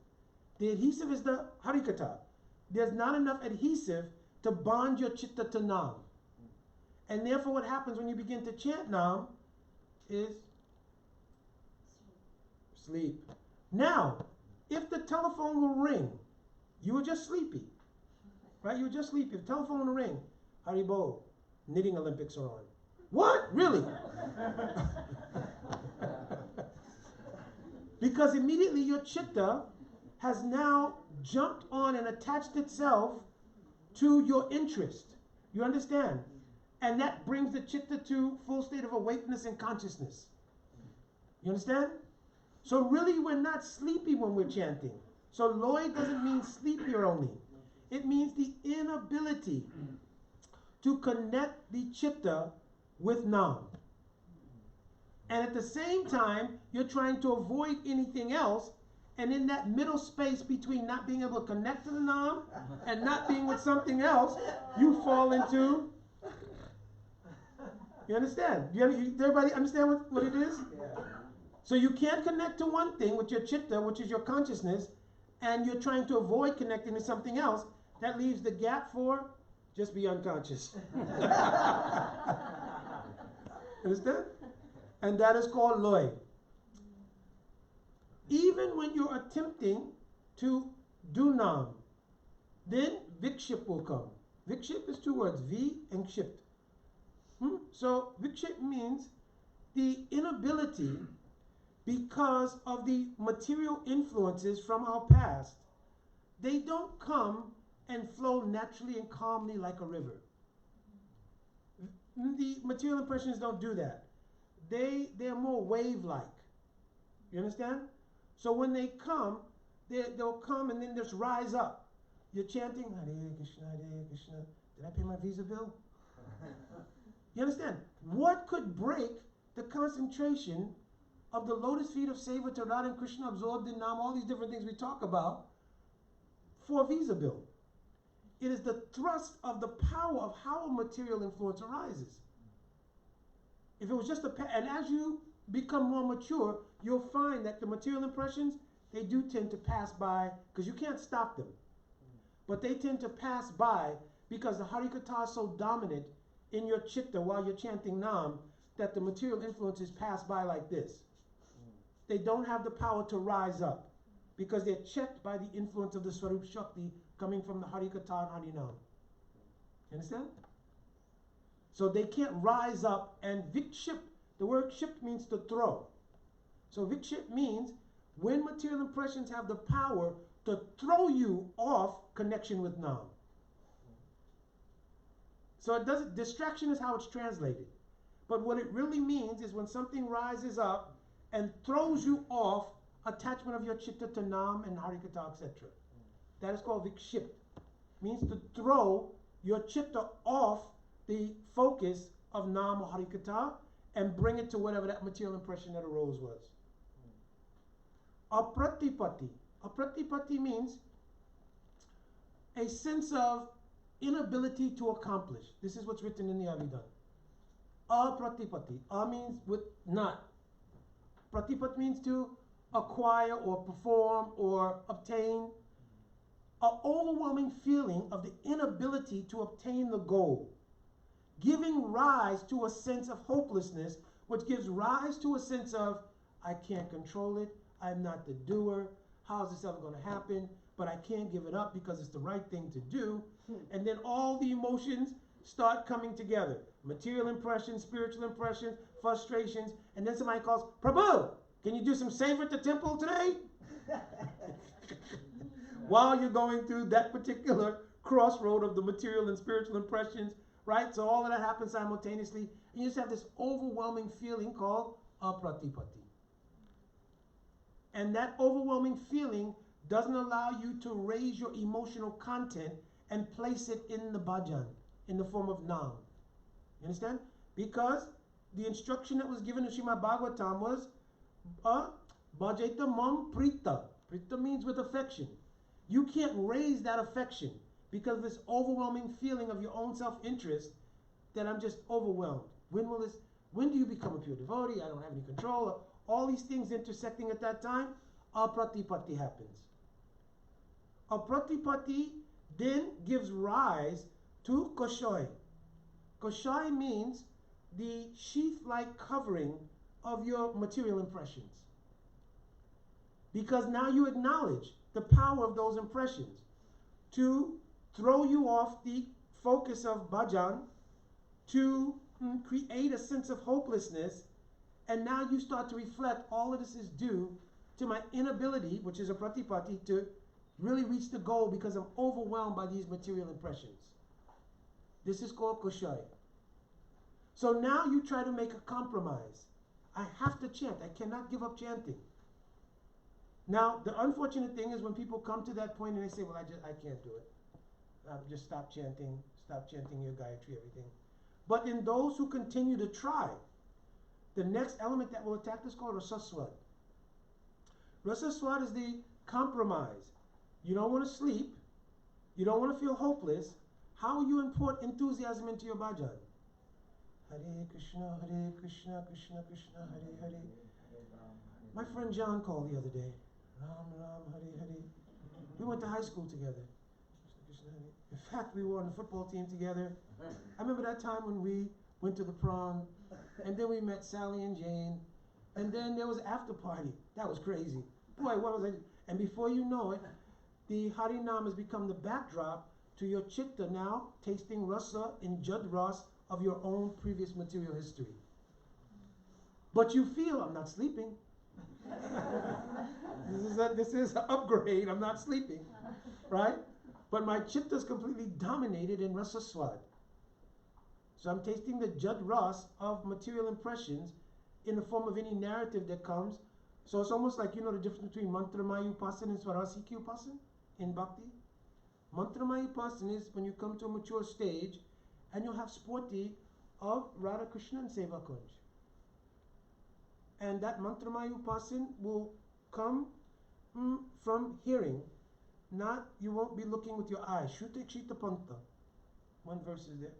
The adhesive is the Harikatha. There's not enough adhesive to bond your chitta to Nam. And therefore what happens when you begin to chant Nam is sleep. Now, if the telephone will ring, you were just sleepy. Right? You were just sleepy. If the telephone will ring, Haribo, knitting Olympics are on. What? Really? Because immediately your chitta has now jumped on and attached itself to your interest. You understand? And that brings the chitta to full state of awakeness and consciousness. You understand? So really we're not sleepy when we're chanting. So loy doesn't mean sleepier only. It means the inability to connect the chitta with Nam. And at the same time, you're trying to avoid anything else. And in that middle space between not being able to connect to the Nam and not being with something else, you fall into. You understand? Everybody understand what it is? Yeah. So you can't connect to one thing with your chitta, which is your consciousness, and you're trying to avoid connecting to something else. That leaves the gap for just be unconscious. Understand? And that is called loy. Even when you're attempting to do nam, then vikship will come. Vikship is two words, V and kshipt. So vikship means the inability, because of the material influences from our past, they don't come and flow naturally and calmly like a river. The material impressions don't do that. They're more wave-like. You understand? So when they come, they'll come and then just rise up. You're chanting Hare Krishna, Hare Krishna. Did I pay my Visa bill? You understand? What could break the concentration of the lotus feet of Seva to Radha and Krishna absorbed in Nam, all these different things we talk about, for a Visa bill? It is the thrust of the power of how a material influence arises. If it was just and as you become more mature, you'll find that the material impressions, they do tend to pass by, because you can't stop them. But they tend to pass by because the Harikatha is so dominant in your chitta while you're chanting Nam, that the material influences pass by like this. They don't have the power to rise up, because they're checked by the influence of the Swarup Shakti coming from the Harikatha and Harinam. You understand? So they can't rise up, and vikship, the word ship means to throw. So vikship means when material impressions have the power to throw you off connection with Nam. So it doesn't, distraction is how it's translated. But what it really means is when something rises up and throws you off attachment of your chitta to Nam and Harikatha, etc. That is called vikship. Means to throw your chitta off the focus of Nam or Harikatha and bring it to whatever that material impression that arose was. Apratipatti. Apratipatti means a sense of inability to accomplish. This is what's written in the Abhidhamma. Apratipatti. A means with not. Pratipat means to acquire or perform or obtain. An overwhelming feeling of the inability to obtain the goal, giving rise to a sense of hopelessness, which gives rise to a sense of, I can't control it, I'm not the doer, how is this ever going to happen, but I can't give it up because it's the right thing to do. And then all the emotions start coming together. Material impressions, spiritual impressions, frustrations, and then somebody calls, Prabhu, can you do some seva at the temple today? While you're going through that particular crossroad of the material and spiritual impressions, right? So all of that happens simultaneously, and you just have this overwhelming feeling called apratipatti. And that overwhelming feeling doesn't allow you to raise your emotional content and place it in the bhajan, in the form of Nam. You understand? Because the instruction that was given in Srimad Bhagavatam was bhajeta mam prita. Prita means with affection. You can't raise that affection because of this overwhelming feeling of your own self-interest that I'm just overwhelmed. When do you become a pure devotee? I don't have any control. All these things intersecting at that time, apratipatti happens. Apratipatti then gives rise to koshoi. Koshoi means the sheath-like covering of your material impressions. Because now you acknowledge the power of those impressions to throw you off the focus of bhajan, to create a sense of hopelessness, and now you start to reflect all of this is due to my inability, which is a pratipatti, to really reach the goal because I'm overwhelmed by these material impressions. This is called koshai. So now you try to make a compromise. I have to chant. I cannot give up chanting. Now, the unfortunate thing is when people come to that point and they say, well, I can't do it. Just stop chanting your Gayatri, everything. But in those who continue to try, the next element that will attack is called rasaswad. Rasaswad is the compromise. You don't want to sleep. You don't want to feel hopeless. How will you import enthusiasm into your bhajan? Hare Krishna, Krishna Krishna, Hare Hare. My friend John called the other day. Ram, Ram, Hare Hare. We went to high school together. In fact, we were on the football team together. I remember that time when we went to the prom And then we met Sally and Jane. And then there was after party. That was crazy. Boy, what was it? And before you know it, the Harinam has become the backdrop to your chitta now tasting rasa in Jad Ras of your own previous material history. But you feel, I'm not sleeping. This is an upgrade, I'm not sleeping. Right? But my chitta is completely dominated in rasa swad. So I'm tasting the Jad Ras of material impressions in the form of any narrative that comes. So it's almost like, you know, the difference between Mantramaya Upasan and Swarasiki Upasan in Bhakti. Mantramaya Upasan is when you come to a mature stage and you'll have sporti of Radha Krishna and Seva Kunj. And that Mantramaya Upasan will come from hearing, not, you won't be looking with your eyes. Shruta Kshita Panta. One verse is there.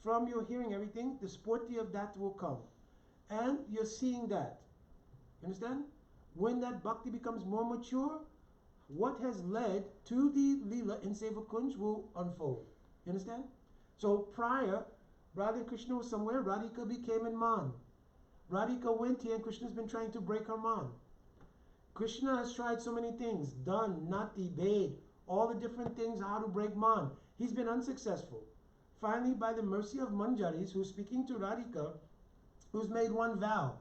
From your hearing everything, the sporty of that will come. And you're seeing that. You understand? When that bhakti becomes more mature, what has led to the lila in Seva Kunj will unfold. You understand? So prior, Radha and Krishna was somewhere, Radhika became in Man. Radhika went here and Krishna's been trying to break her Man. Krishna has tried so many things, done, nati, bade, all the different things how to break Man. He's been unsuccessful. Finally, by the mercy of Manjaris, who's speaking to Radhika, who's made one vow.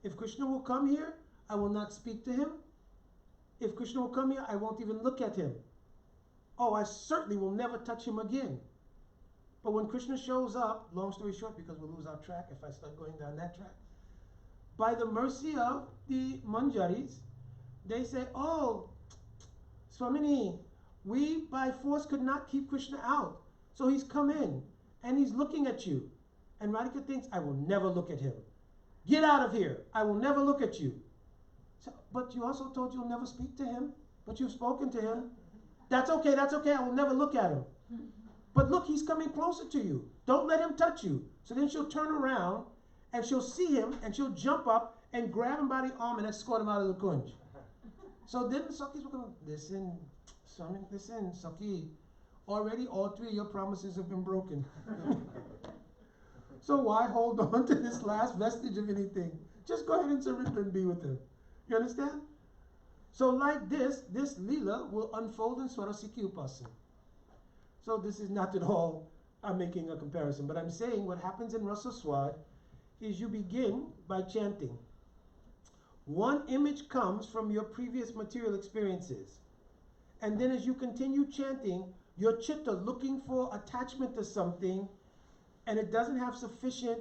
If Krishna will come here, I will not speak to him. If Krishna will come here, I won't even look at him. Oh, I certainly will never touch him again. But when Krishna shows up, long story short, because we'll lose our track if I start going down that track, by the mercy of the Manjaris, they say, oh, Swamini, we by force could not keep Krishna out. So he's come in and he's looking at you. And Radhika thinks, I will never look at him. Get out of here. I will never look at you. So, but you also told you'll never speak to him. But you've spoken to him. That's okay, I will never look at him. But look, he's coming closer to you. Don't let him touch you. So then she'll turn around and she'll see him and she'll jump up and grab him by the arm and escort him out of the kunj. So then the Sakis were going, listen, Saki, already all three of your promises have been broken. So why hold on to this last vestige of anything? Just go ahead and surrender and be with him. You understand? So like this lila will unfold in Swarasiki Upasan. So this is not at all, I'm making a comparison, but I'm saying what happens in Rasa Swad is you begin by chanting. One image comes from your previous material experiences. And then as you continue chanting, your chitta looking for attachment to something, and it doesn't have sufficient,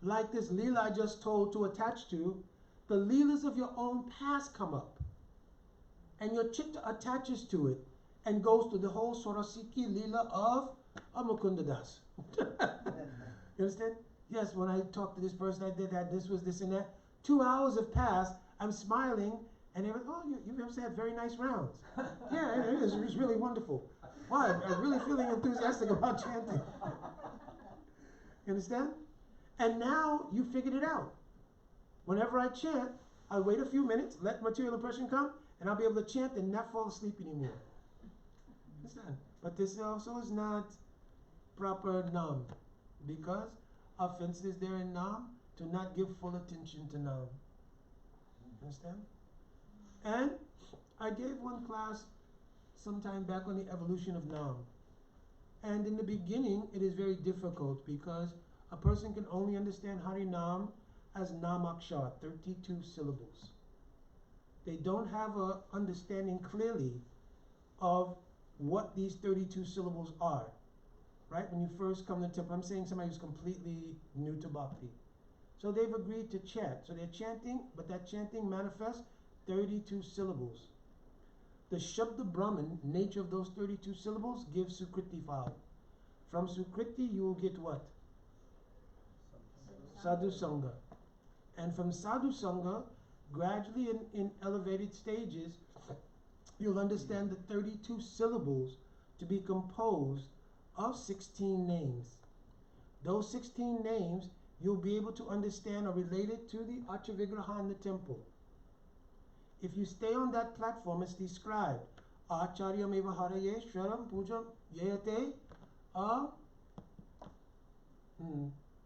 like this lila I just told, to attach to, the leelas of your own past come up. And your chitta attaches to it and goes to the whole Swarasiki lila of Mukunda Das. You understand? Yes, when I talked to this person, I did that, this was this and that. 2 hours have passed, I'm smiling, and they were, oh, you must have had very nice rounds. Yeah, it is. It's really wonderful. Wow, I'm really feeling enthusiastic about chanting. You understand? And now you figured it out. Whenever I chant, I wait a few minutes, let material impression come, and I'll be able to chant and not fall asleep anymore. Understand? But this also is not proper nam, because offense is there in nam to not give full attention to nam. Understand? And I gave one class some time back on the evolution of nam. And in the beginning, it is very difficult because a person can only understand Harinam as Namakshar, 32 syllables. They don't have an understanding clearly of what these 32 syllables are. Right? When you first come to the temple, I'm saying somebody who's completely new to Bhakti. So they've agreed to chant. So they're chanting, but that chanting manifests 32 syllables. The Shabda Brahman, nature of those 32 syllables, gives Sukriti file. From Sukriti, you will get what? Sadhu Sangha. And from Sadhu Sangha, gradually in elevated stages, you'll understand the 32 syllables to be composed of 16 names. Those 16 names, you'll be able to understand are related to the Archavigraha in the temple. If you stay on that platform, it's described. Acharyam eva haraye shraram pujam yayate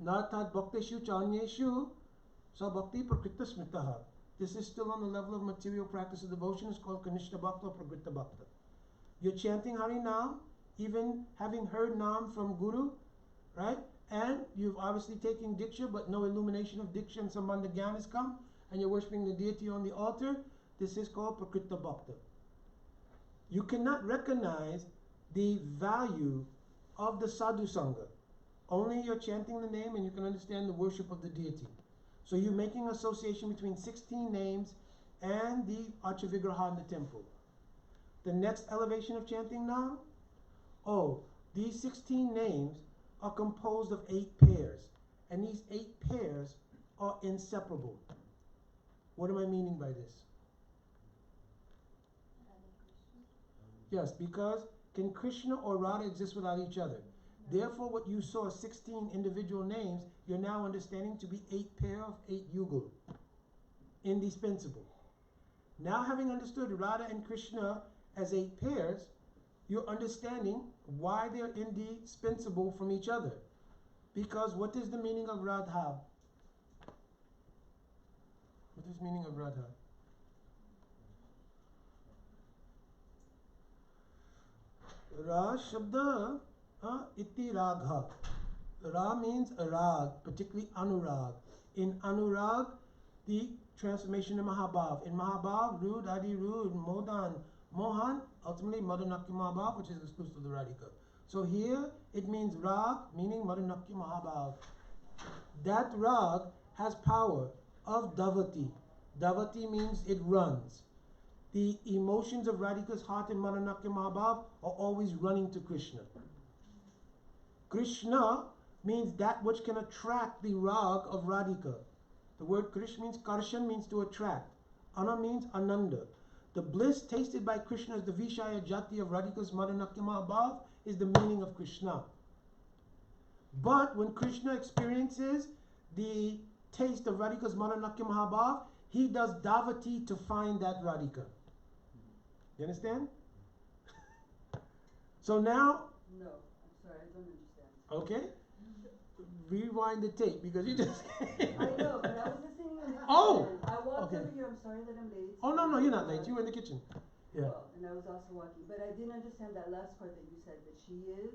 Nartat bhakteshu chanyeshu sa bhakti prakrita smritaha. This is still on the level of material practice of devotion. It's called Kanishta Bhakta or Prakrita Bhakta. You're chanting Harinam, even having heard Nam from Guru, right? And you've obviously taken Diksha, but no illumination of Diksha and Sambandha Gyan has come, and you're worshipping the deity on the altar. This is called Prakrita Bhakta. You cannot recognize the value of the Sadhu Sangha. Only you're chanting the name and you can understand the worship of the deity. So you're making association between 16 names and the Archavigraha in the temple. The next elevation of chanting now, these 16 names are composed of 8 pairs, and these 8 pairs are inseparable. What am I meaning by this? Yes, because can Krishna or Radha exist without each other? Therefore, what you saw as 16 individual names, you're now understanding to be 8 pair of 8 yugal. Indispensable. Now, having understood Radha and Krishna as 8 pairs, you're understanding why they're indispensable from each other. Because what is the meaning of Radha? What is the meaning of Radha? Ra Shabda Iti Ragha. Ra means rag, particularly anurag. In anurag, the transformation of Mahabhav. In Mahabhav, Rud, Adi, Rud, Modan, Mohan, ultimately Madanakya Mahabhav, which is exclusive to the Radhika. So here it means rag, meaning Madanakya Mahabhav. That rag has power of Davati. Davati means it runs. The emotions of Radhika's heart in Madanakya Mahabhav are always running to Krishna. Krishna means that which can attract the rag of Radhika. The word Krishna means karshan, means to attract. Ana means ananda. The bliss tasted by Krishna as the Vishaya Jati of Radhika's Madanakya Mahabhav is the meaning of Krishna. But when Krishna experiences the taste of Radhika's Madanakya Mahabhav, he does davati to find that Radhika. You understand? So now... No, I'm sorry, I don't understand. Okay. Rewind the tape because you just... I know, but I was listening in the kitchen. Oh! I walked Okay. over here, I'm sorry that I'm late. Oh, no, you're not late. You were in the kitchen. Yeah. Well, and I was also walking, but I didn't understand that last part that you said, that she is...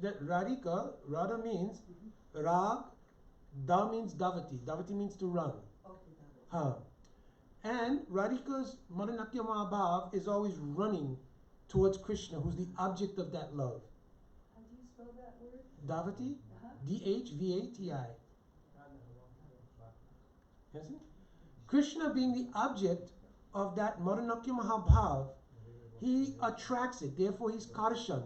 That Radhika, Radha means rag, da means davati. Davati means to run. Okay, got it. And Radhika's Madanakya Mahabhav is always running towards Krishna, who's the object of that love. How do you spell that word? Davati, Dhvati. Yes? Krishna being the object of that Madanakya Mahabhav, he attracts it. Therefore, he's Karshan.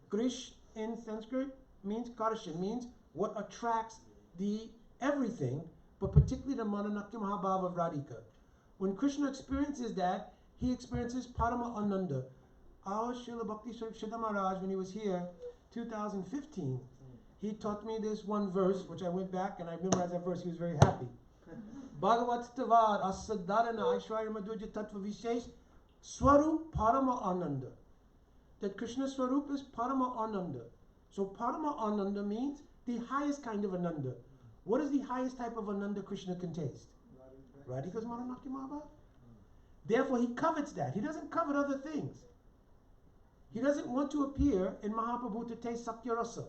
Krish in Sanskrit means Karshan, means what attracts the everything, but particularly the Madanakya Mahabhav of Radhika. When Krishna experiences that, he experiences Parama Ananda. Our Srila Bhakti Siddha Maharaj, when he was here, 2015, he taught me this one verse, which I went back and I memorized that verse. He was very happy. Bhagavat Stavad Asadharana Aishwarya Madhurya Tattva Vishesh Swarup Parama Ananda. That Krishna Swarup is Parama Ananda. So Parama Ananda means the highest kind of Ananda. What is the highest type of Ananda Krishna can taste? Radhika's Madanakya Mahabhav. Therefore, he covets that. He doesn't covet other things. He doesn't want to appear in Mahaprabhu to taste Sakya Rasa.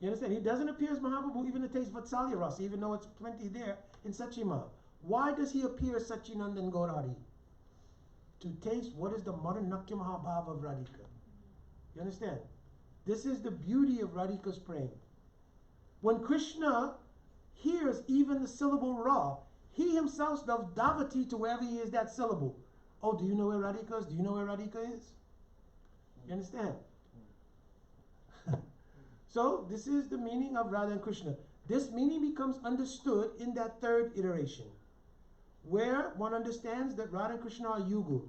You understand? He doesn't appear as Mahaprabhu even to taste Vatsalya Rasa, even though it's plenty there in Sachima. Why does he appear as Sachinandan Gaurari? To taste what is the Madanakya Mahabhav of Radhika. You understand? This is the beauty of Radhika's praying. When Krishna hears even the syllable Ra, he himself does davati to wherever he is that syllable. Oh, do you know where Radhika is? Do you know where Radhika is? You understand? So, this is the meaning of Radha and Krishna. This meaning becomes understood in that third iteration, where one understands that Radha and Krishna are yugul.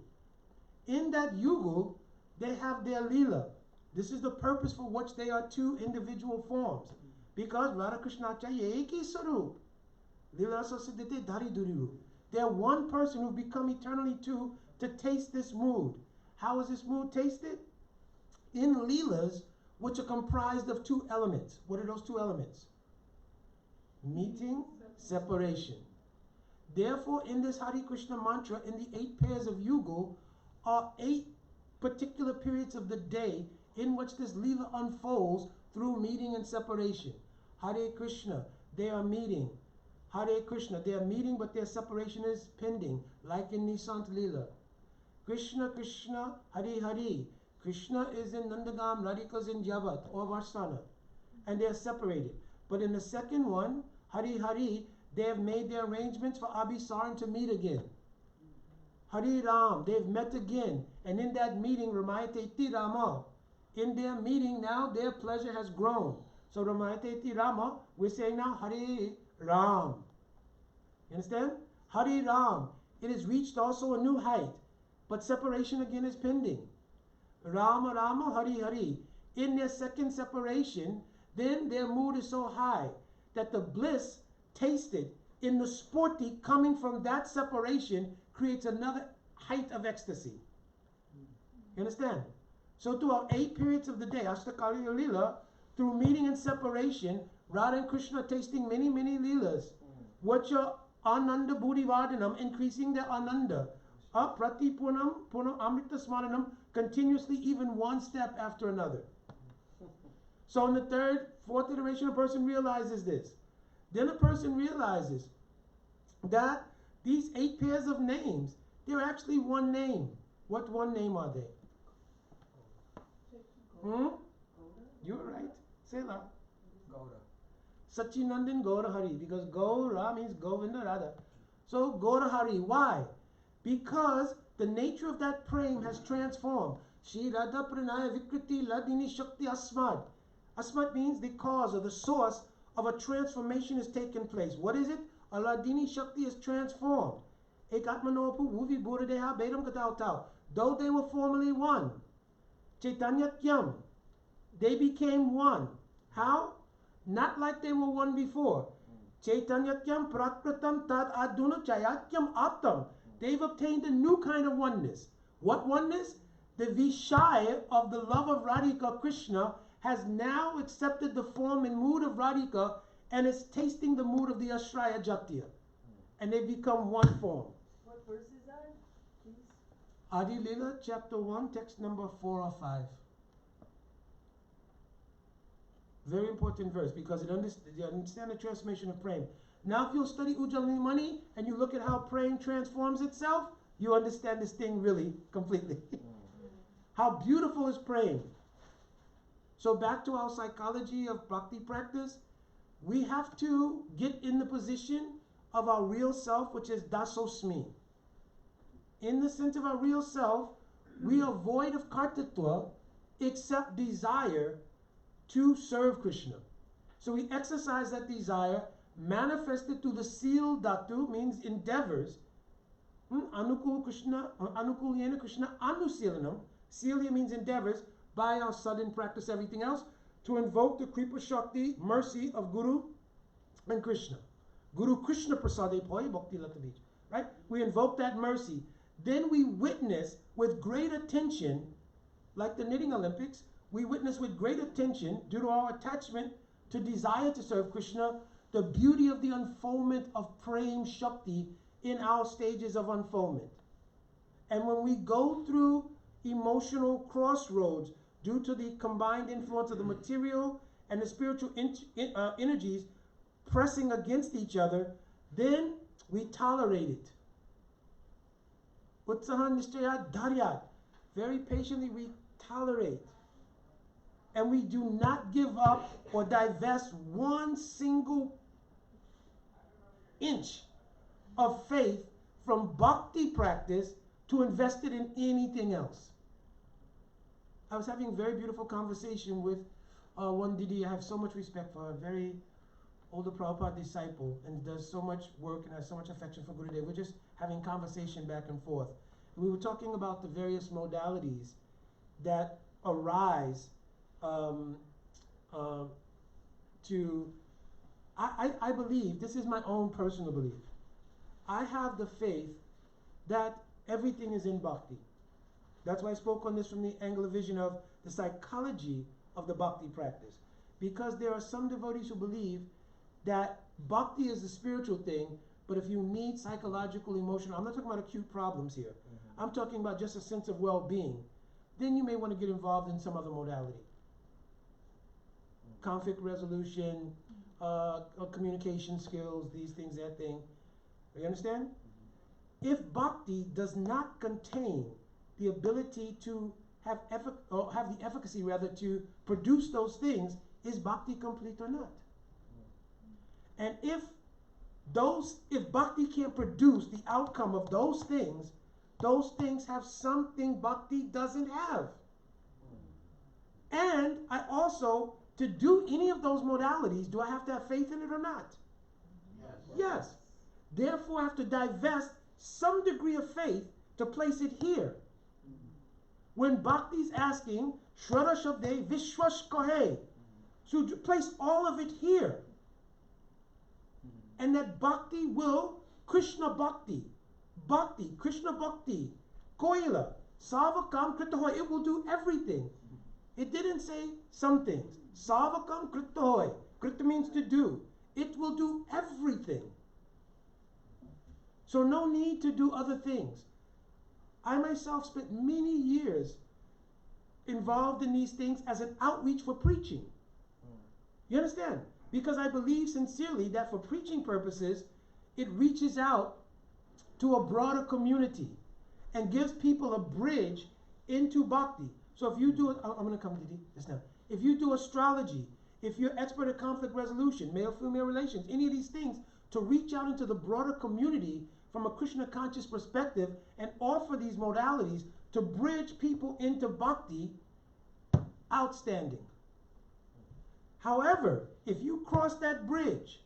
In that yugul, they have their lila. This is the purpose for which they are two individual forms. Because Radha Krishna chaye eki sarup. Lila sasiddhite dhari duriru. They're one person who've become eternally two to taste this mood. How is this mood tasted? In Leelas, which are comprised of two elements. What are those two elements? Meeting, separation. Therefore, in this Hare Krishna mantra, in the 8 pairs of Yugal, are 8 particular periods of the day in which this Leela unfolds through meeting and separation. Hare Krishna, they are meeting. Hare Krishna, they are meeting, but their separation is pending, like in Nisant Leela. Krishna Krishna, Hare Hare. Krishna is in Nandagam, Radhika's in Jabat or Varsana, and they are separated. But in the second one, Hare Hare, they have made their arrangements for Abhisaran to meet again. Hare Ram, they've met again, and in that meeting, Ramayate Rama, in their meeting now, their pleasure has grown. So Ramayate Rama, we're saying now Hare Ram. You understand? Hare Ram, it has reached also a new height, but separation again is pending. Rama Rama Hare Hare. In their second separation, then their mood is so high that the bliss tasted in the sporty coming from that separation creates another height of ecstasy. You understand? So throughout 8 periods of the day, Ashtakali Leela, through meeting and separation, Radha and Krishna are tasting many, many Leelas, which are Ananda Buddhi Vardhanam, increasing their Ananda. Prati Punam, Punam Amrita Smaranam, continuously, even one step after another. So in the 3rd, 4th iteration, a person realizes this. Then a person realizes that these 8 pairs of names, they're actually one name. What one name are they? You're right. Say that. Gaura. Sachinandan Gaura Hari, because Gaura means Govinda Radha. So Gaura Hari, why? Because the nature of that prem has transformed. Shri Radha Pranaya Vikriti Ladini Shakti Asmad. Asmad means the cause or the source of a transformation has taken place. What is it? A Ladini Shakti is transformed. Ekatmanopu Uvi Buddhadeha Bedam Katao Tao. Though they were formerly one. Chaitanyatyam. They became one. How? Not like they were one before. Chaitanyatyam Prakratam Tad Aduna Chayatyam Aptam. They've obtained a new kind of oneness. What oneness? The Vishaya of the love of Radhika Krishna has now accepted the form and mood of Radhika and is tasting the mood of the Ashraya Jatiya. And they become one form. What verse is that, please? Adi Leela, chapter 1, text number 4 or 5. Very important verse because you understand the transformation of prem. Now if you'll study Ujjwala Mani and you look at how prem transforms itself, you understand this thing really completely. How beautiful is prem. So back to our psychology of bhakti practice, we have to get in the position of our real self, which is dasosmi. In the sense of our real self, we are void of kartatva except desire to serve Krishna. So we exercise that desire, manifested through the seal dhatu, means endeavors. Anukul Krishna, Anukul Yena Krishna Anusilanam. Silya means endeavors, by our sudden practice, everything else, to invoke the Kripa Shakti, mercy of Guru and Krishna. Guru Krishna Prasade Poi Bhakti Latabij. Right? We invoke that mercy. Then we witness with great attention, like the knitting Olympics, we witness with great attention, due to our attachment to desire to serve Krishna, the beauty of the unfoldment of Prem Shakti in our stages of unfoldment. And when we go through emotional crossroads due to the combined influence of the material and the spiritual energies pressing against each other, then we tolerate it. Utsahan Nishtayat Dharyat. Very patiently we tolerate. And we do not give up or divest one single inch of faith from bhakti practice to invest it in anything else. I was having a very beautiful conversation with one Didi I have so much respect for, a very older Prabhupada disciple, and does so much work and has so much affection for Gurudev. We're just having conversation back and forth. We were talking about the various modalities that arise I believe, this is my own personal belief, I have the faith that everything is in bhakti. That's why I spoke on this from the angle of vision of the psychology of the bhakti practice. Because there are some devotees who believe that bhakti is a spiritual thing, but if you need psychological, emotional, I'm not talking about acute problems here. I'm talking about just a sense of well-being. Then you may want to get involved in some other modality. Conflict resolution, communication skills, these things, that thing. You understand? If bhakti does not contain the ability to have the efficacy rather to produce those things, is bhakti complete or not? And if bhakti can't produce the outcome of those things have something bhakti doesn't have. And I also, to do any of those modalities, do I have to have faith in it or not? Yes. Therefore, I have to divest some degree of faith to place it here. When bhakti is asking, Shraddha Shabde Vishwash Kohe, so place all of it here. And that bhakti will, Krishna Bhakti, Krishna Bhakti, Koila, Savakam Kritahoy, it will do everything. It didn't say some things. Savakam Kritahoy, Krita means to do. It will do everything. So no need to do other things. I myself spent many years involved in these things as an outreach for preaching. You understand? Because I believe sincerely that for preaching purposes, it reaches out to a broader community and gives people a bridge into bhakti. So if you do, I'm going to come to this now. If you do astrology, if you're expert at conflict resolution, male-female relations, any of these things, to reach out into the broader community from a Krishna conscious perspective and offer these modalities to bridge people into bhakti, outstanding. However, if you cross that bridge,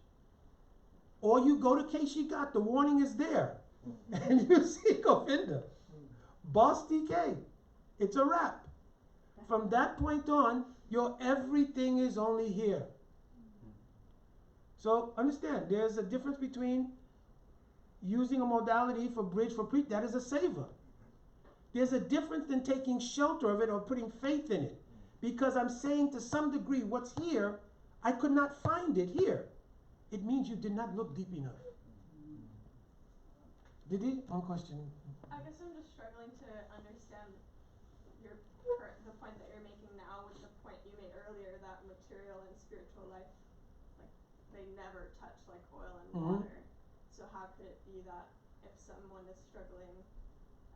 or you go to Keshigat, the warning is there, and you see Govinda, boss TK, it's a wrap. From that point on, your everything is only here. So understand, there's a difference between using a modality for bridge for preach, that is a saver. There's a difference than taking shelter of it or putting faith in it. Because I'm saying to some degree, what's here, I could not find it here. It means you did not look deep enough. Did he? One question. I guess I'm just struggling to understand the point that you're making now with the point you made earlier that material and spiritual life, like, they never touch like oil and water. So how could it be that if someone is struggling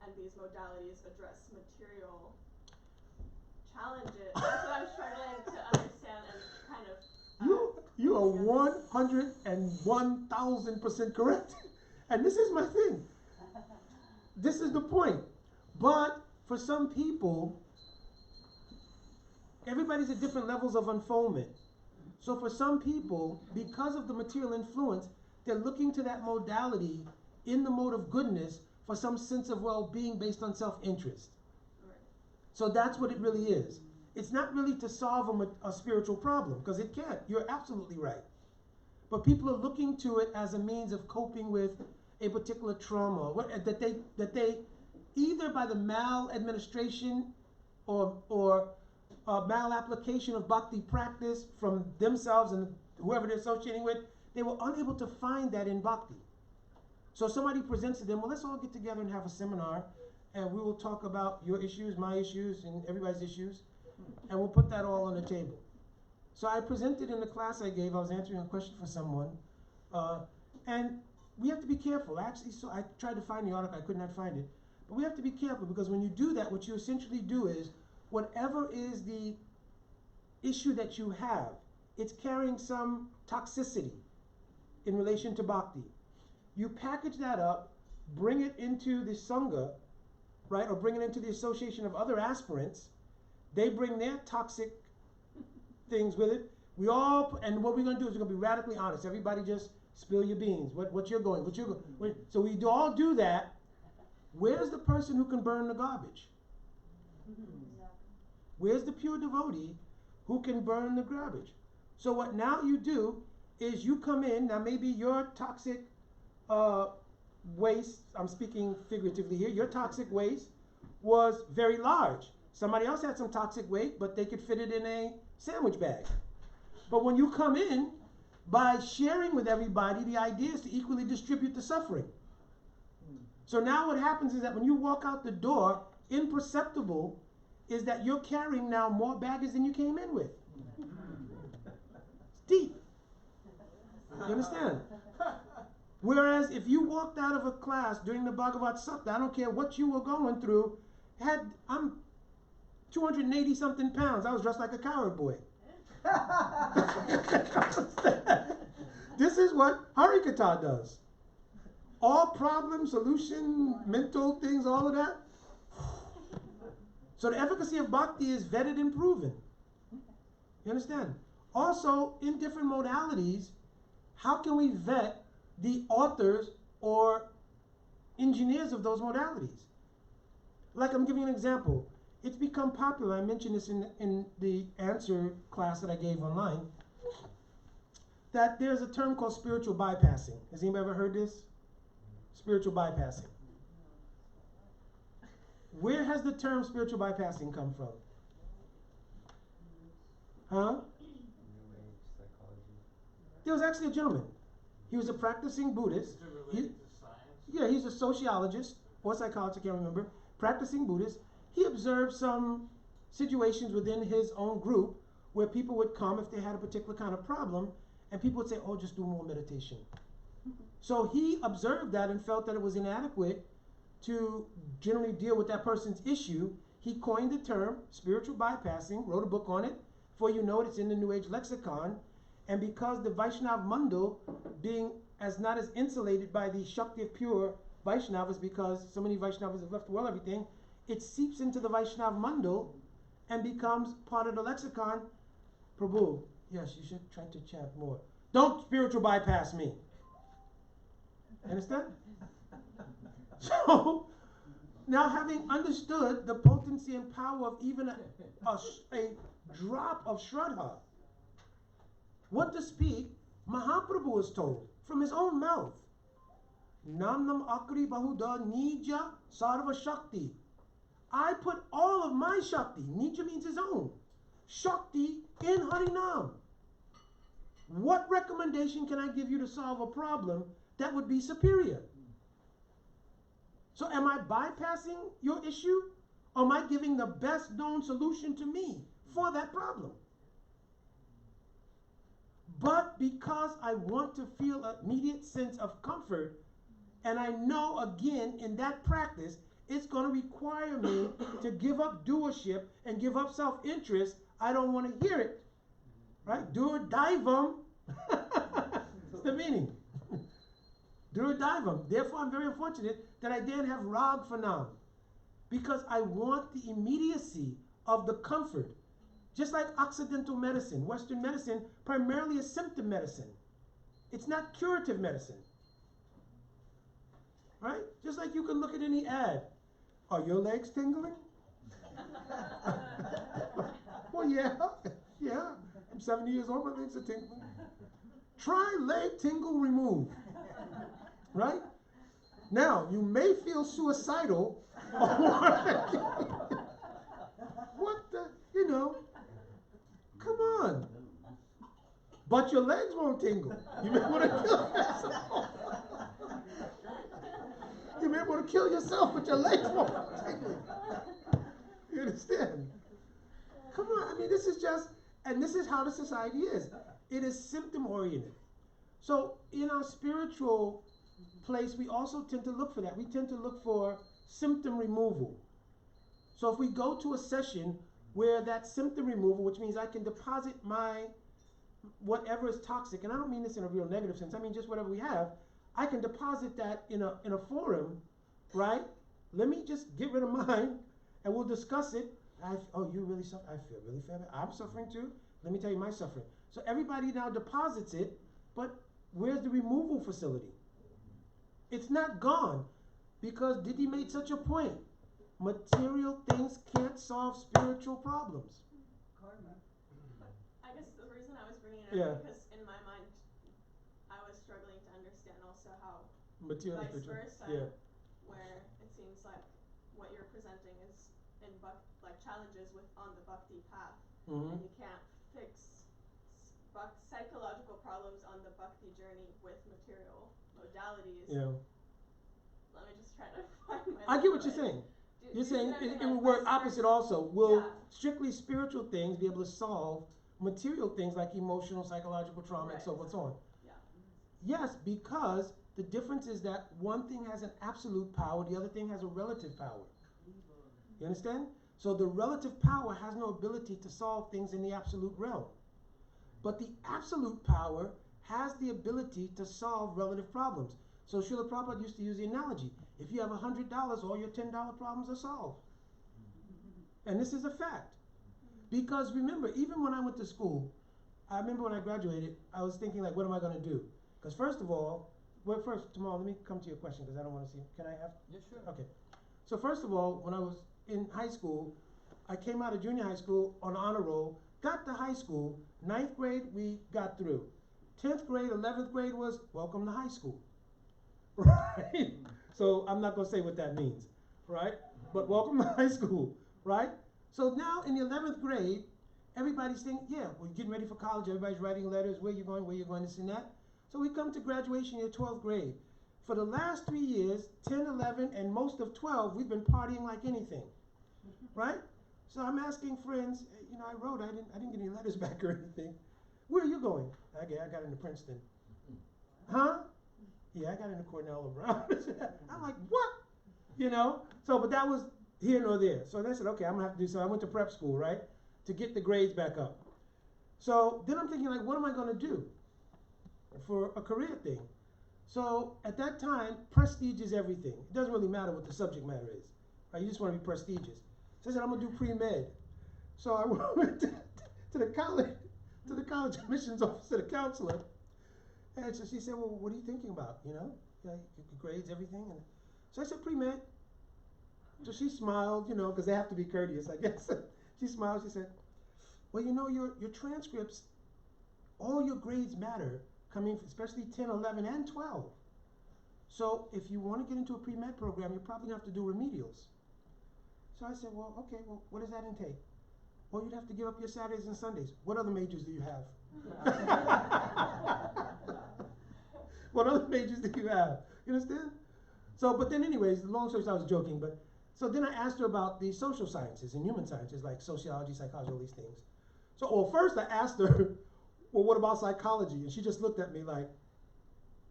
and these modalities address material challenges, that's what I'm struggling to understand and kind of You are 101,000% correct. And this is my thing. This is the point. But for some people, everybody's at different levels of unfoldment. So for some people, because of the material influence, they're looking to that modality in the mode of goodness for some sense of well-being based on self-interest. Right. So that's what it really is. It's not really to solve a spiritual problem, because it can't. You're absolutely right. But people are looking to it as a means of coping with a particular trauma that they either by the maladministration or malapplication of bhakti practice from themselves and whoever they're associating with, they were unable to find that in bhakti. So somebody presents to them, well, let's all get together and have a seminar, and we will talk about your issues, my issues, and everybody's issues, and we'll put that all on the table. So I presented in the class I gave, I was answering a question for someone, and we have to be careful. Actually, so I tried to find the article, I could not find it. But we have to be careful, because when you do that, what you essentially do is, whatever is the issue that you have, it's carrying some toxicity in relation to bhakti. You package that up, bring it into the Sangha, right, or bring it into the association of other aspirants. They bring their toxic things with it. And what we're going to do is we're going to be radically honest. Everybody just spill your beans. What you're going. So we all do that. Where's the person who can burn the garbage? Where's the pure devotee who can burn the garbage? So what now you do is you come in, now maybe your toxic waste, I'm speaking figuratively here, your toxic waste was very large. Somebody else had some toxic weight, but they could fit it in a sandwich bag. But when you come in, by sharing with everybody, the idea is to equally distribute the suffering. So now what happens is that when you walk out the door, imperceptible is that you're carrying now more baggage than you came in with. It's deep. You understand? Whereas if you walked out of a class during the Bhagavad Sapta, I don't care what you were going through, I'm 280 something pounds. I was dressed like a coward boy. This is what Harikatha does. All problem, solution, mental things, all of that. So the efficacy of bhakti is vetted and proven. You understand? Also, in different modalities, how can we vet the authors or engineers of those modalities? Like, I'm giving you an example. It's become popular, I mentioned this in the answer class that I gave online, that there's a term called spiritual bypassing. Has anybody ever heard this? Spiritual bypassing. Where has the term spiritual bypassing come from? Huh? New Age psychology. There was actually a gentleman. He was a practicing Buddhist. Is it related to science? Yeah, he's a sociologist or psychologist, I can't remember. Practicing Buddhist. He observed some situations within his own group where people would come if they had a particular kind of problem, and people would say, oh, just do more meditation. So he observed that and felt that it was inadequate to generally deal with that person's issue. He coined the term spiritual bypassing, wrote a book on it. Before you know it, it's in the New Age lexicon. And because the Vaishnav Mandal, being as not as insulated by the Shakti of pure Vaishnavas, because so many Vaishnavas have left the world, everything, it seeps into the Vaishnav Mandal and becomes part of the lexicon. Prabhu, yes, you should try to chant more. Don't spiritual bypass me. Understand? So, now having understood the potency and power of even a drop of Shraddha, what to speak, Mahaprabhu is told from his own mouth. Namnam Akri Bahuda Nija Sarva Shakti. I put all of my Shakti, Nija means his own, Shakti in Harinam. What recommendation can I give you to solve a problem that would be superior? So am I bypassing your issue? Or am I giving the best known solution to me for that problem? But because I want to feel an immediate sense of comfort, and I know again in that practice, it's going to require me to give up doership and give up self-interest. I don't want to hear it. Right? Dur daivam. That's the meaning. Dur daivam. Therefore, I'm very unfortunate that I didn't have rag for now. Because I want the immediacy of the comfort. Just like Occidental medicine, Western medicine primarily is symptom medicine. It's not curative medicine. Right? Just like you can look at any ad. Are your legs tingling? Well, yeah. I'm 70 years old, my legs are tingling. Try leg tingle remove. Right? Now, you may feel suicidal. What the, come on. But your legs won't tingle. You may want to kill yourself. You may want to kill yourself, but your legs won't tingle. You understand? Come on, I mean, this is just, and this is how the society is. It is symptom oriented. So in our spiritual place, we also tend to look for that. We tend to look for symptom removal. So if we go to a session where that symptom removal, which means I can deposit my whatever is toxic, and I don't mean this in a real negative sense, I mean just whatever we have, I can deposit that in a forum, right? Let me just get rid of mine, and we'll discuss it. Oh, you really suffer? I feel really bad. I'm suffering too. Let me tell you my suffering. So everybody now deposits it, but where's the removal facility? It's not gone, because Didi made such a point. Material things can't solve spiritual problems. Karma. I guess the reason I was bringing it up, Yeah. because in my mind, I was struggling to understand also how Material and vice spiritual. versa, Yeah. where it seems like what you're presenting is in like challenges with on the bhakti path, Mm-hmm. and you can't fix psychological problems on the bhakti journey with material modalities. Yeah. Let me just try to find my. I get what you're saying. You're saying it would work opposite also. Will strictly spiritual things be able to solve material things like emotional, psychological trauma, and so forth, so on? Yeah. Yes, because the difference is that one thing has an absolute power, the other thing has a relative power. You understand? So the relative power has no ability to solve things in the absolute realm. But the absolute power has the ability to solve relative problems. So Srila Prabhupada used to use the analogy. If you have $100, all your $10 problems are solved. And this is a fact. Because remember, even when I went to school, I remember when I graduated, I was thinking like, what am I going to do? Because first of all, tomorrow, let me come to your question because I don't want to see. Can I have? Yeah, sure. Okay. So first of all, when I was in high school, I came out of junior high school on honor roll, got to high school, 9th grade we got through. 10th grade, 11th grade was welcome to high school. Right? So I'm not going to say what that means, right? But welcome to high school, right? So now in the 11th grade, everybody's thinking, yeah, we're getting ready for college, everybody's writing letters, where you going, this and that. So we come to graduation year 12th grade. For the last 3 years, 10, 11, and most of 12, we've been partying like anything, right? So I'm asking friends, I wrote, I didn't get any letters back or anything. Where are you going? I got into Princeton. Huh? Yeah, I got into Cornell or Brown. I'm like, what? So, but that was here nor there. So I said, okay, I'm gonna have to do so. I went to prep school, right? To get the grades back up. So then I'm thinking like, what am I gonna do for a career thing? So at that time, prestige is everything. It doesn't really matter what the subject matter is, right? You just wanna be prestigious. So I said, I'm gonna do pre-med. So I went to the college admissions officer, the counselor, and so she said, well, what are you thinking about, your grades, everything? And so I said, pre-med. So she smiled, because they have to be courteous, I guess. She smiled, she said, well, your transcripts, all your grades matter, coming, especially 10, 11, and 12. So if you want to get into a pre-med program, you're probably going to have to do remedials. So I said, well, okay, what does that intake? Well, you'd have to give up your Saturdays and Sundays. What other majors do you have? What other majors do you have? You understand? So, but then anyways, the long story short, I was joking, but so then I asked her about the social sciences and human sciences, like sociology, psychology, all these things. So, well, first I asked her, well, what about psychology? And she just looked at me like,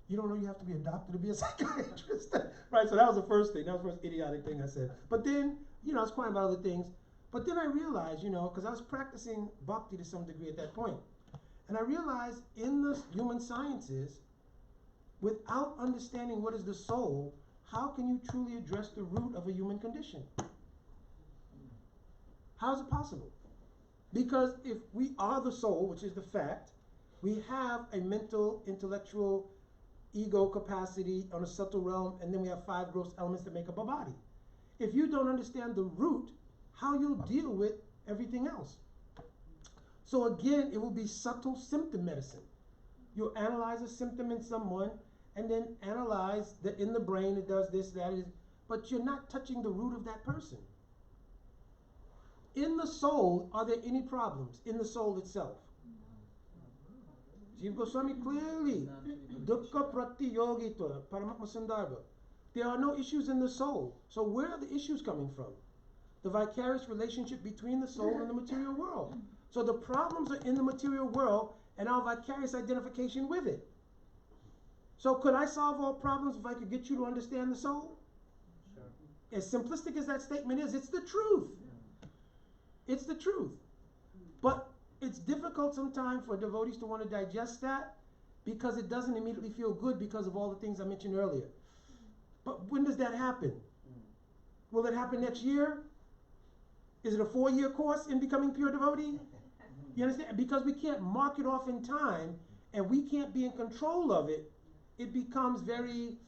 you don't know you have to be a doctor to be a psychiatrist? Right, so that was the first thing. That was the first idiotic thing I said. But then, I was crying about other things. But then I realized, because I was practicing bhakti to some degree at that point. And I realized in the human sciences, without understanding what is the soul, how can you truly address the root of a human condition? How is it possible? Because if we are the soul, which is the fact, we have a mental, intellectual, ego capacity on a subtle realm, and then we have 5 gross elements that make up a body. If you don't understand the root, how you'll deal with everything else. So again, it will be subtle symptom medicine. You'll analyze a symptom in someone, and then analyze that in the brain it does this, that is, but you're not touching the root of that person. In the soul, are there any problems in the soul itself? Jiva Goswami clearly, dukkha pratiyogita, paramatma sandarbha. There are no issues in the soul. So where are the issues coming from? The vicarious relationship between the soul and the material world. So the problems are in the material world and our vicarious identification with it. So could I solve all problems if I could get you to understand the soul? Sure. As simplistic as that statement is, it's the truth. It's the truth. But it's difficult sometimes for devotees to want to digest that because it doesn't immediately feel good because of all the things I mentioned earlier. But when does that happen? Will it happen next year? Is it a 4-year course in becoming pure devotee? You understand? Because we can't mark it off in time and we can't be in control of it, it becomes very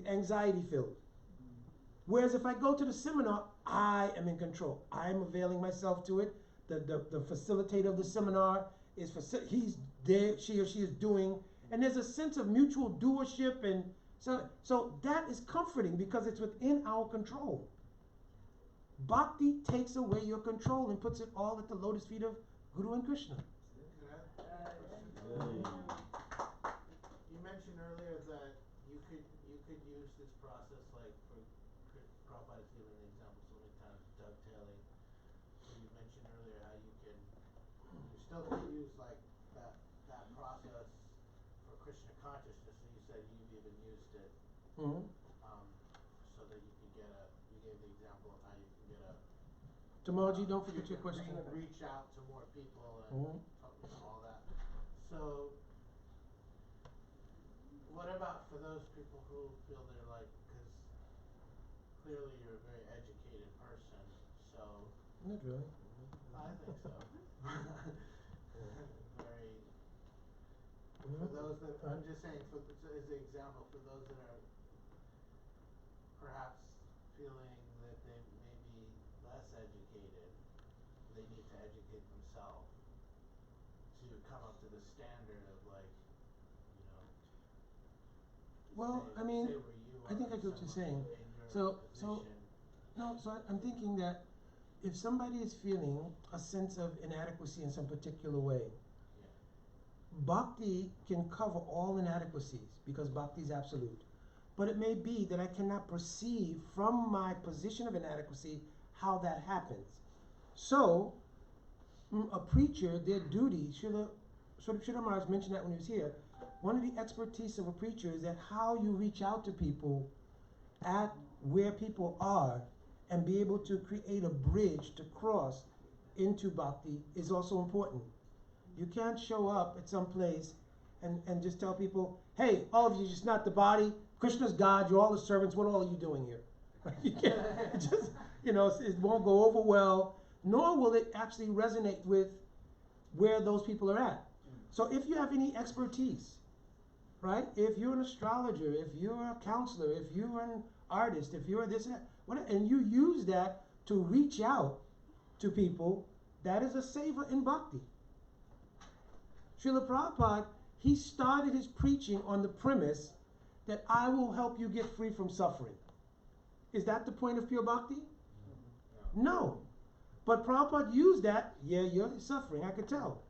anxiety filled. Whereas if I go to the seminar, I am in control. I am availing myself to it. The facilitator of the seminar is, he's there, she or she is doing, and there's a sense of mutual doership, and so that is comforting because it's within our control. Bhakti takes away your control and puts it all at the lotus feet of Guru and Krishna. You mentioned earlier that you could use this process like for Prabhupada's given an example so many times, dovetailing. So you mentioned earlier how you still can use like that process for Krishna consciousness. So you said you've even used it Mm-hmm. so that you could you gave the example of how you can get a Tamarji, don't you forget your can question. reach out to more people and all that. So what about for those people who feel they're like, because clearly you're a very educated person, so Not really. I think so. Very. For those that I'm just saying, as an example, for those that are perhaps feeling that they may be less educated, they need to educate themselves to come up to the standard of like, you know. Well, say, I mean, say where you I think I are, get what you're saying. someone in your So position. I'm thinking that if somebody is feeling a sense of inadequacy in some particular way, Bhakti can cover all inadequacies because Bhakti is absolute. But it may be that I cannot perceive from my position of inadequacy how that happens. So, a preacher, their duty, Srila Maharaj mentioned that when he was here, one of the expertise of a preacher is that how you reach out to people at where people are and be able to create a bridge to cross into Bhakti is also important. You can't show up at some place and just tell people, hey, all of you just not the body, Krishna's God, you're all his servants, what all are you doing here? You can't, just, it won't go over well, nor will it actually resonate with where those people are at. So if you have any expertise, right? If you're an astrologer, if you're a counselor, if you're an artist, if you're this and that, whatever, and you use that to reach out to people, that is a savor in bhakti. Srila Prabhupada, he started his preaching on the premise that I will help you get free from suffering. Is that the point of pure bhakti? No. But Prabhupada used that, yeah, you're suffering, I could tell.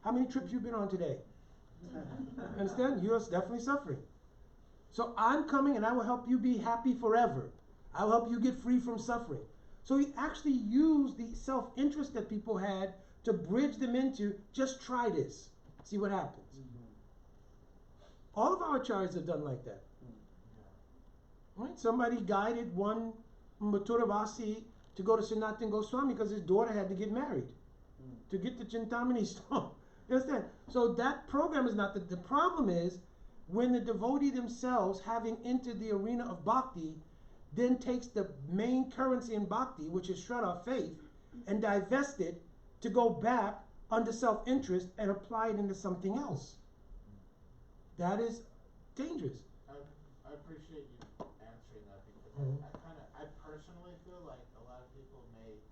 How many trips you've been on today? Understand? You're definitely suffering. So I'm coming and I will help you be happy forever. I will help you get free from suffering. So he actually used the self-interest that people had to bridge them into, just try this. See what happens. All of our acharyas have done like that. Right? Somebody guided one Mathuravasi to go to Sanatana Goswami because his daughter had to get married to get the Chintamani stone. You understand? So that program is not the problem is when the devotee themselves, having entered the arena of bhakti, then takes the main currency in bhakti, which is Shraddha, faith, and divest it to go back under self-interest and apply it into something else. That is dangerous. I appreciate you answering that because I personally feel like a lot of people may,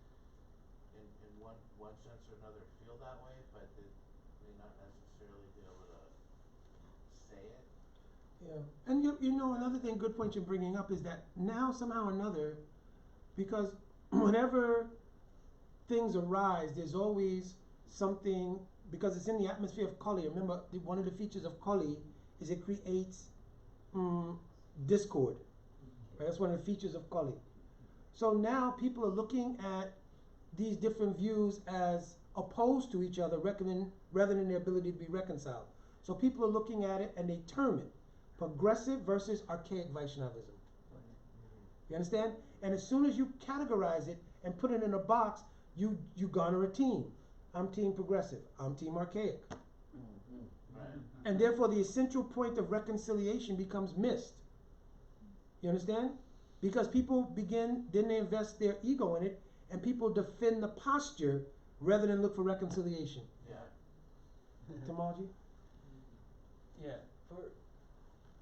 in one sense or another, feel that way, but they may not necessarily be able to say it. Yeah, and another thing, good point you're bringing up is that now somehow or another, because whenever things arise, there's always something, because it's in the atmosphere of Kali. Remember, one of the features of Kali is it creates discord. Right? That's one of the features of Kali. So now people are looking at these different views as opposed to each other rather than their ability to be reconciled. So people are looking at it and they term it progressive versus archaic Vaishnavism. You understand? And as soon as you categorize it and put it in a box, you garner a team. I'm team progressive. I'm team archaic. And therefore the essential point of reconciliation becomes missed. You understand? Because people then they invest their ego in it, and people defend the posture rather than look for reconciliation. Yeah. Tamaji? Yeah,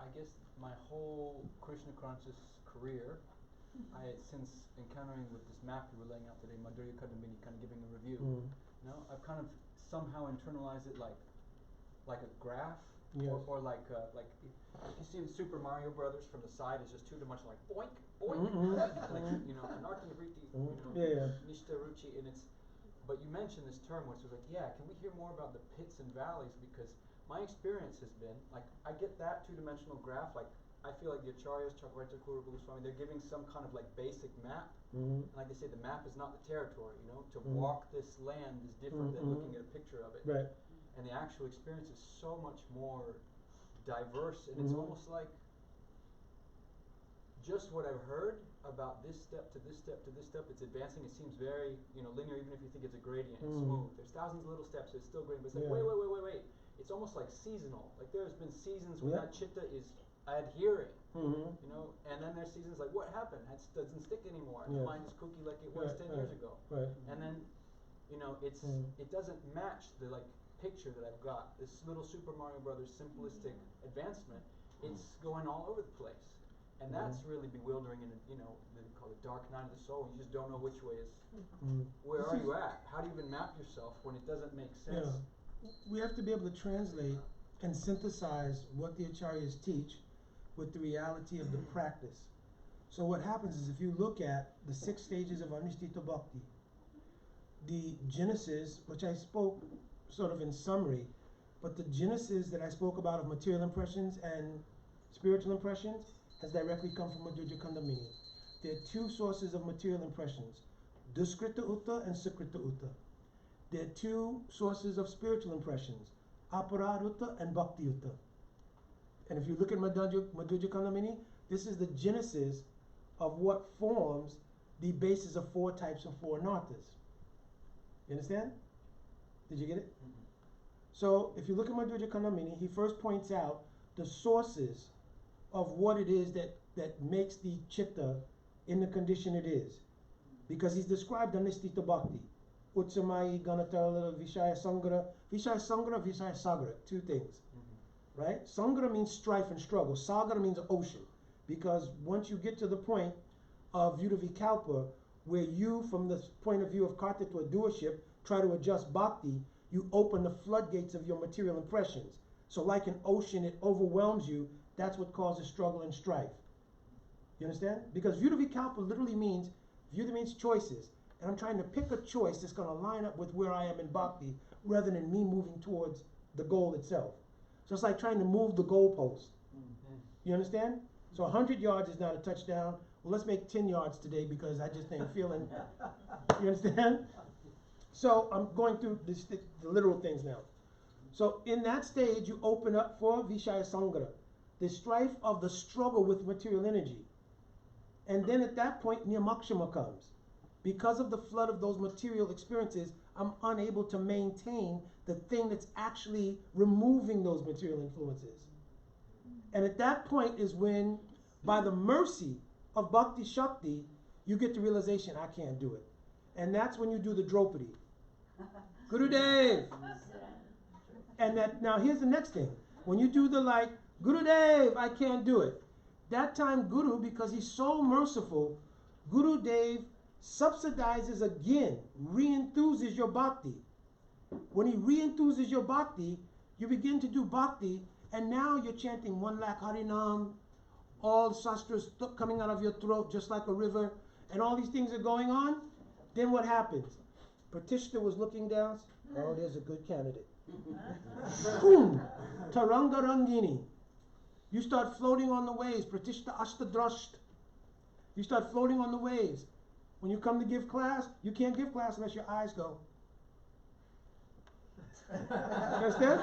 I guess my whole Krishna conscious career, since encountering with this map you were laying out today, Mandir Kadambini, kind of giving a review, I've kind of somehow internalized it like a graph Yes. Or like if you see the Super Mario Brothers from the side, it's just two dimensional, like boink, boink, Mhm, like mhm. you know, Anarthi Vriti, Mhm. you know, Yeah. Nishta Ruchi, and it's. But you mentioned this term, which was like, yeah, can we hear more about the pits and valleys? Because my experience has been, like, I get that two-dimensional graph, like, I feel like the Acharyas, Chakravarti, Kuru, Goswami, they're giving some kind of, like, basic map. Mhm. Like they say, the map is not the territory, you know? To Mhm. walk this land is different than Mhm. looking at a picture of it. Right. And the actual experience is so much more diverse, and it's Mhm. almost like just what I've heard about this step to this step to this step, it's advancing. It seems very, you know, linear, even if you think it's a gradient. It's Mm. smooth. There's thousands of little steps. It's still gradient, but it's like, Yeah. wait. It's almost like seasonal. Like there's been seasons when Yeah. that chitta is adhering, Mhm. you know, and then there's seasons like, what happened? It doesn't stick anymore. And Yeah. the mind is kooky like it was Right, 10 right. years ago. Right. And then, you know, it's it doesn't match the like picture that I've got. This little Super Mario Brothers simplistic advancement. It's going all over the place. And that's really bewildering, and you know, they call it dark night of the soul. You just don't know which way is. Mhm. Where This are is- you at? How do you even map yourself when it doesn't make sense? Yeah. We have to be able to translate and synthesize what the acharyas teach with the reality of the practice. So what happens is if you look at the 6 stages of Anushtita Bhakti, the genesis, which I spoke sort of in summary, but the genesis that I spoke about of material impressions and spiritual impressions has directly come from Madhurya Kandamini. There are 2 sources of material impressions, Duskrita Utta and Sukrita Utta. There are 2 sources of spiritual impressions, Aparad Utta and Bhakti Utta. And if you look at Madhurya Kandamini, this is the genesis of what forms the basis of 4 types of 4 narthas. You understand? Did you get it? Mhm. So if you look at Madhurya Kandamini, he first points out the sources of what it is that makes the chitta in the condition it is. Because he's described Anistita Bhakti. Utsamai, Ganatara, Vishaya Sangra, Vishaya Sagra, 2 things. Mhm. Right? Sangra means strife and struggle. Sagra means ocean. Because once you get to the point of Yudavikalpa, where you, from the point of view of Kartatva doership, try to adjust bhakti, you open the floodgates of your material impressions. So like an ocean, it overwhelms you. That's what causes struggle and strife. You understand? Because Yudavikalpa literally means, Vyuda means choices. And I'm trying to pick a choice that's going to line up with where I am in bhakti, rather than me moving towards the goal itself. So it's like trying to move the goalpost. Mhm. You understand? So 100 yards is not a touchdown. Well, let's make 10 yards today because I just ain't feeling. You understand? So I'm going through the literal things now. So in that stage, you open up for Vishaya Sangra, the strife of the struggle with material energy. And then at that point, Niyamakshama comes. Because of the flood of those material experiences, I'm unable to maintain the thing that's actually removing those material influences. And at that point is when, by the mercy of Bhakti Shakti, you get the realization, I can't do it. And that's when you do the Draupadi. Gurudev! And that, now here's the next thing. When you do the like, Gurudev, I can't do it. That time Guru, because he's so merciful, Gurudev subsidizes again, re-enthuses your bhakti. When he re-enthuses your bhakti, you begin to do bhakti, and now you're chanting 1 lakh Harinam, all sastras coming out of your throat just like a river, and all these things are going on. Then what happens? Pratishta was looking down, oh, there's a good candidate. Boom! Taranga Rangini. You start floating on the waves. Pratishta Ashtadrasht. You start floating on the waves. When you come to give class, you can't give class unless your eyes go. You understand?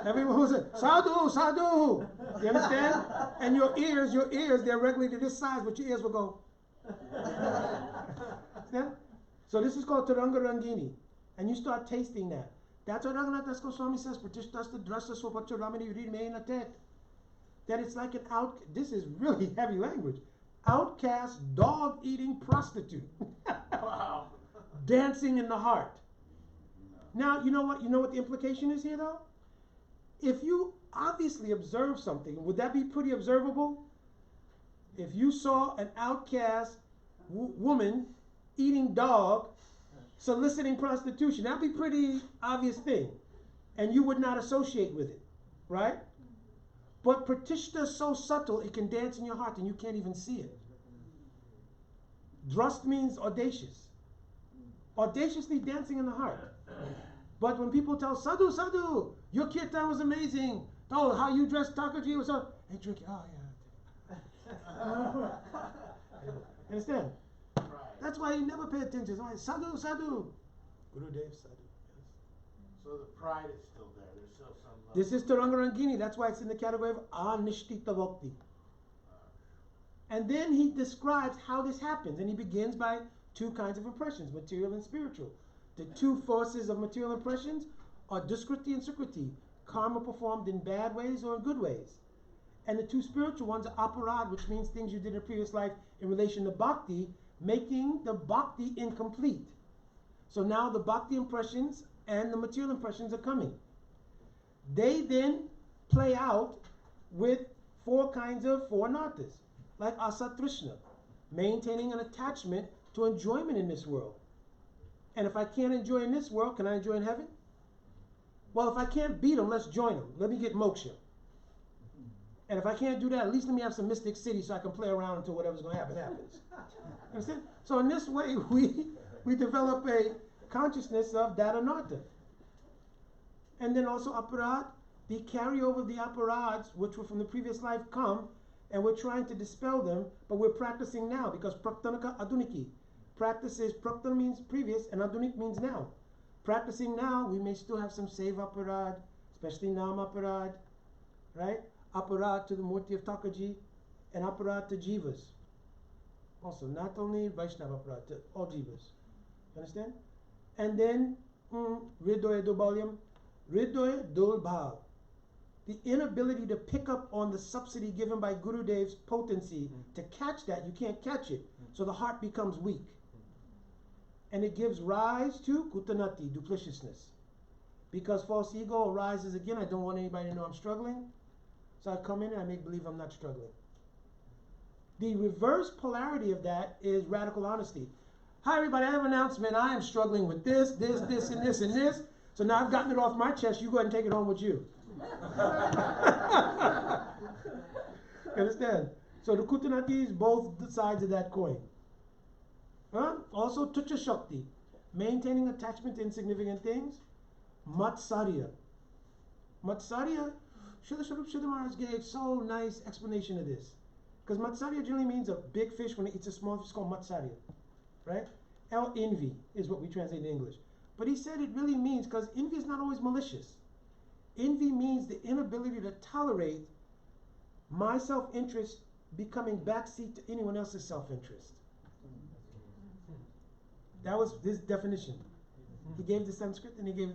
Everyone who's a sadhu, sadhu. You understand? And your ears, they're regularly to this size, but your ears will go. Understand? So this is called Taranga Rangini. And you start tasting that. That's what Raghunath Das Goswami says, Pratishthasta drasa swapacharamani yurid tet. That it's like an this is really heavy language. Outcast, dog-eating prostitute. Wow. Dancing in the heart. Now, you know what? You know what the implication is here, though? If you obviously observe something, would that be pretty observable? If you saw an outcast woman eating dog, soliciting prostitution, that'd be pretty obvious thing. and you would not associate with it, right? But pratishta is so subtle, it can dance in your heart and you can't even see it. Drust means audacious. Audaciously dancing in the heart. But when people tell sadhu, sadhu, your kirtan was amazing. Oh, how you dressed Takaji was so. Hey, drink. Oh, yeah. Understand? Right. That's why you never pay attention. It's like, sadhu, sadhu. Guru Dev, sadhu. Yes. So the pride is still there. There's still some level. This is Tarangarangini. That's why it's in the category of Anishtita Bhakti. And then he describes how this happens. And he begins by two kinds of impressions, material and spiritual. The two forces of material impressions are duskriti and sukriti, karma performed in bad ways or in good ways. And the two spiritual ones are aparad, which means things you did in a previous life in relation to bhakti, making the bhakti incomplete. So now the bhakti impressions and the material impressions are coming. They then play out with four nartas, like asatrishna, maintaining an attachment to enjoyment in this world. And if I can't enjoy in this world, can I enjoy in heaven? Well, if I can't beat them, let's join them. Let me get moksha. And if I can't do that, at least let me have some mystic city so I can play around until whatever's going to happen happens. Understand? So in this way, we develop a consciousness of Dharanartha. And then also aparad, the carryover of the aparads, which were from the previous life, come, and we're trying to dispel them, but we're practicing now, because praktanaka aduniki. Practice is, praktana means previous, and adunik means now. Practicing now, we may still have some save aparad, especially nam aparad, right? Aparad to the Murti of Takaji, and aparad to jivas. Also, not only Vaishnava aparad, to all jivas. Understand? And then, Ridoya Dubalyam, Ridoya Dul Bhav. The inability to pick up on the subsidy given by Gurudev's potency, to catch that, you can't catch it. So the heart becomes weak. And it gives rise to kutanati, dupliciousness. Because false ego arises again, I don't want anybody to know I'm struggling. So I come in and I make believe I'm not struggling. The reverse polarity of that is radical honesty. Hi everybody, I have an announcement. I am struggling with this, and this, and this. So now I've gotten it off my chest, you go ahead and take it home with you. Understand? So the kutanati is both sides of that coin. Also tucha shakti, maintaining attachment to insignificant things. Matsarya. Matsarya, Srila Swarup Maharaj gave so nice explanation of this. Because matsarya generally means a big fish when it eats a small fish, it's called matsarya. Right? Envy is what we translate in English. But he said it really means, because envy is not always malicious. Envy means the inability to tolerate my self-interest becoming backseat to anyone else's self-interest. That was his definition. He gave the Sanskrit and he gave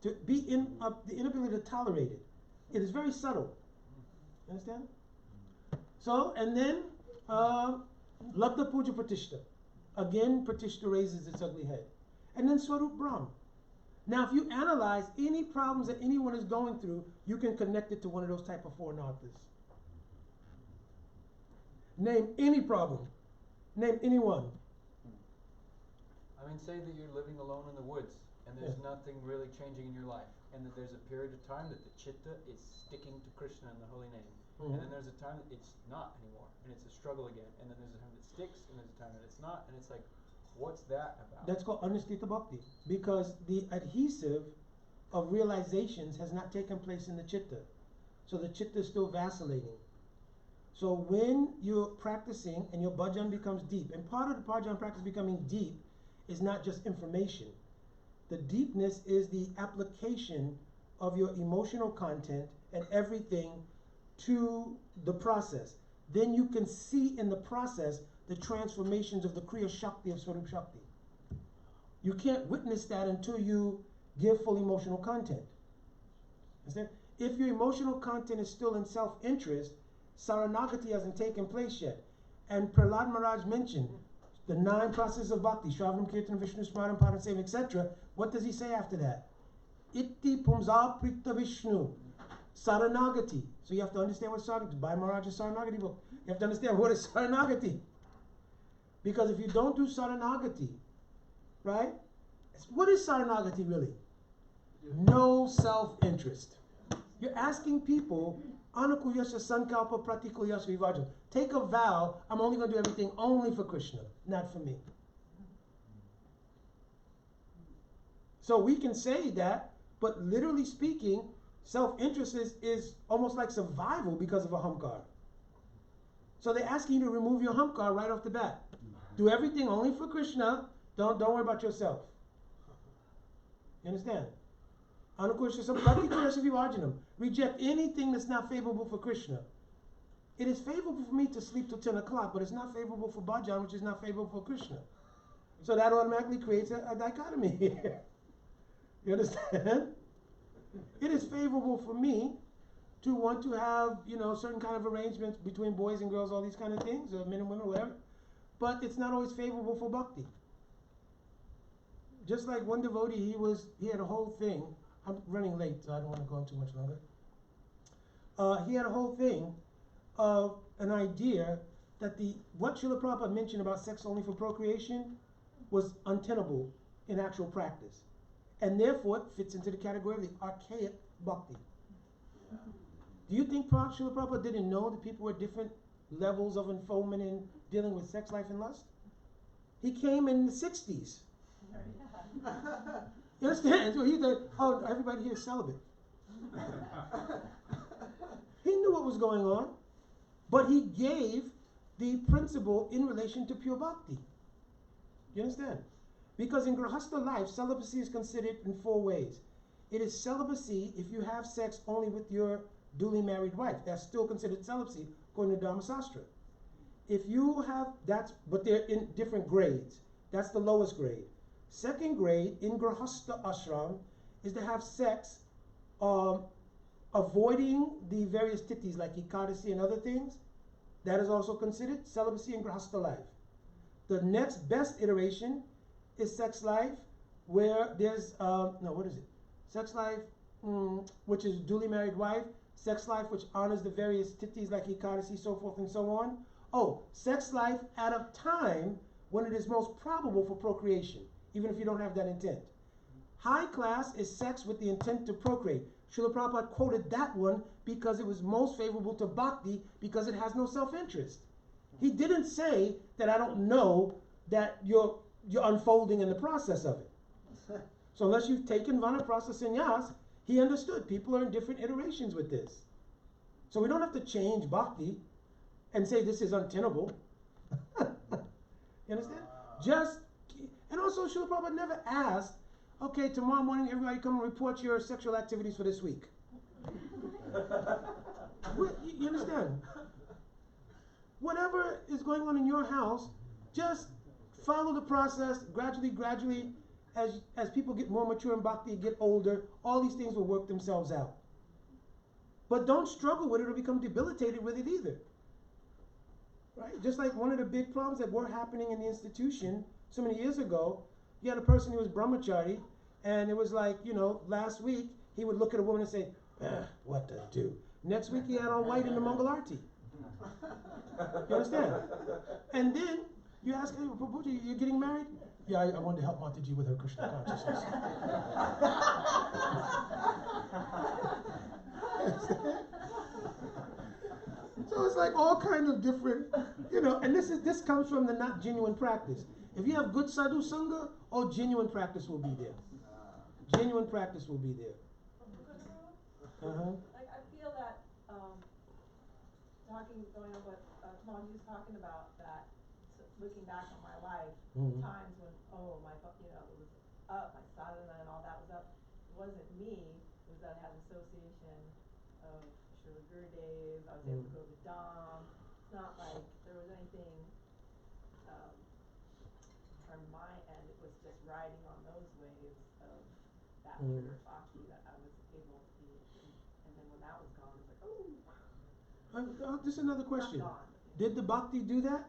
the inability to tolerate it. It is very subtle. Understand? So, and then Labda Puja Pratishta. Again, Pratishta raises its ugly head. And then Swarup Brahm. Now, if you analyze any problems that anyone is going through, you can connect it to one of those type of four narthas. Name any problem. Name any one. I mean, say that you're living alone in the woods, and there's nothing really changing in your life, and that there's a period of time that the chitta is sticking to Krishna and the holy name, and then there's a time that it's not anymore, and it's a struggle again, and then there's a time that sticks, and there's a time that it's not, and it's like, what's that about? That's called Anushtita Bhakti, because the adhesive of realizations has not taken place in the chitta. So the chitta is still vacillating. So when you're practicing and your bhajan becomes deep, and part of the bhajan practice becoming deep is not just information. The deepness is the application of your emotional content and everything to the process. Then you can see in the process the transformations of the Kriya Shakti of Swarup Shakti. You can't witness that until you give full emotional content. Understand? If your emotional content is still in self-interest, Saranagati hasn't taken place yet. And Prahlad Maharaj mentioned the 9 processes of bhakti, Shravanam, Kirtan, Vishnu, Smaran, Param, Seva, etc. What does he say after that? Itti Pumsa Prikta Vishnu. Saranagati. So you have to understand what Saranagati, by Maharaj's Saranagati book. You have to understand what is Saranagati. Because if you don't do Saranagati, right? What is Saranagati really? No self-interest. You're asking people, Anukuyasha Sankalpa Pratikuyasha Vivajam. Take a vow, I'm only going to do everything only for Krishna, not for me. So we can say that, but literally speaking, self-interest is almost like survival because of a humkar. So they're asking you to remove your humkar right off the bat. Do everything only for Krishna. Don't worry about yourself. You understand? Reject anything that's not favorable for Krishna. It is favorable for me to sleep till 10 o'clock, but it's not favorable for bhajan, which is not favorable for Krishna. So that automatically creates a dichotomy here. You understand? It is favorable for me to want to have, certain kind of arrangements between boys and girls, all these kind of things, or men and women, whatever. But it's not always favorable for bhakti. Just like one devotee, he had a whole thing. I'm running late, so I don't want to go on too much longer. He had a whole thing of an idea that what Srila Prabhupada mentioned about sex only for procreation was untenable in actual practice. And therefore, it fits into the category of the archaic bhakti. Yeah. Do you think Srila Prabhupada didn't know that people were different levels of unfoldment in dealing with sex life and lust? He came in the 60s. You understand? So he thought, oh, everybody here is celibate. He knew what was going on, but he gave the principle in relation to pure bhakti. You understand? Because in Grahastha life, celibacy is considered in 4 ways. It is celibacy if you have sex only with your duly married wife. That's still considered celibacy according to Dharma Sastra. If you have, but they're in different grades. That's the lowest grade. Second grade in Grahastha ashram is to have sex avoiding the various tithis like Ekadasi and other things. That is also considered celibacy in Grahastha life. The next best iteration is sex life where there's, sex life, which is duly married wife, sex life which honors the various tithis like Ekadasi, so forth and so on. Oh, sex life at a time when it is most probable for procreation, even if you don't have that intent. High class is sex with the intent to procreate. Srila Prabhupada quoted that one because it was most favorable to bhakti because it has no self-interest. He didn't say that I don't know that you're unfolding in the process of it. So unless you've taken Vanaprastha sannyas, he understood people are in different iterations with this. So we don't have to change bhakti and say this is untenable. You understand? And also Srila Prabhupada never asked, okay, tomorrow morning everybody come and report your sexual activities for this week. You understand? Whatever is going on in your house, just follow the process gradually, as people get more mature in bhakti, get older, all these things will work themselves out. But don't struggle with it or become debilitated with it either. Right? Just like one of the big problems that were happening in the institution so many years ago, you had a person who was brahmachari, and it was like, last week he would look at a woman and say, what to do? Next week he had on white in the Mangalarti. You understand? And then you ask, hey, Prabhuji, you're getting married? Yeah, I wanted to help Mataji with her Krishna consciousness. So it's like all kinds of different, and this comes from the not genuine practice. If you have good sadhu sangha, all genuine practice will be there. Genuine practice will be there. Like I feel that going on what Mom was talking about, that looking back on my life, times when it was up, my sadhana and all that was up. It wasn't me. It was that I had an association of Srila Gurudev. I was able to go to Dham. It's not like there was anything from my end. It was just riding on those waves of that pure bhakti that I was able to be. And then when that was gone, it was like, oh. Just another question. Did the bhakti do that?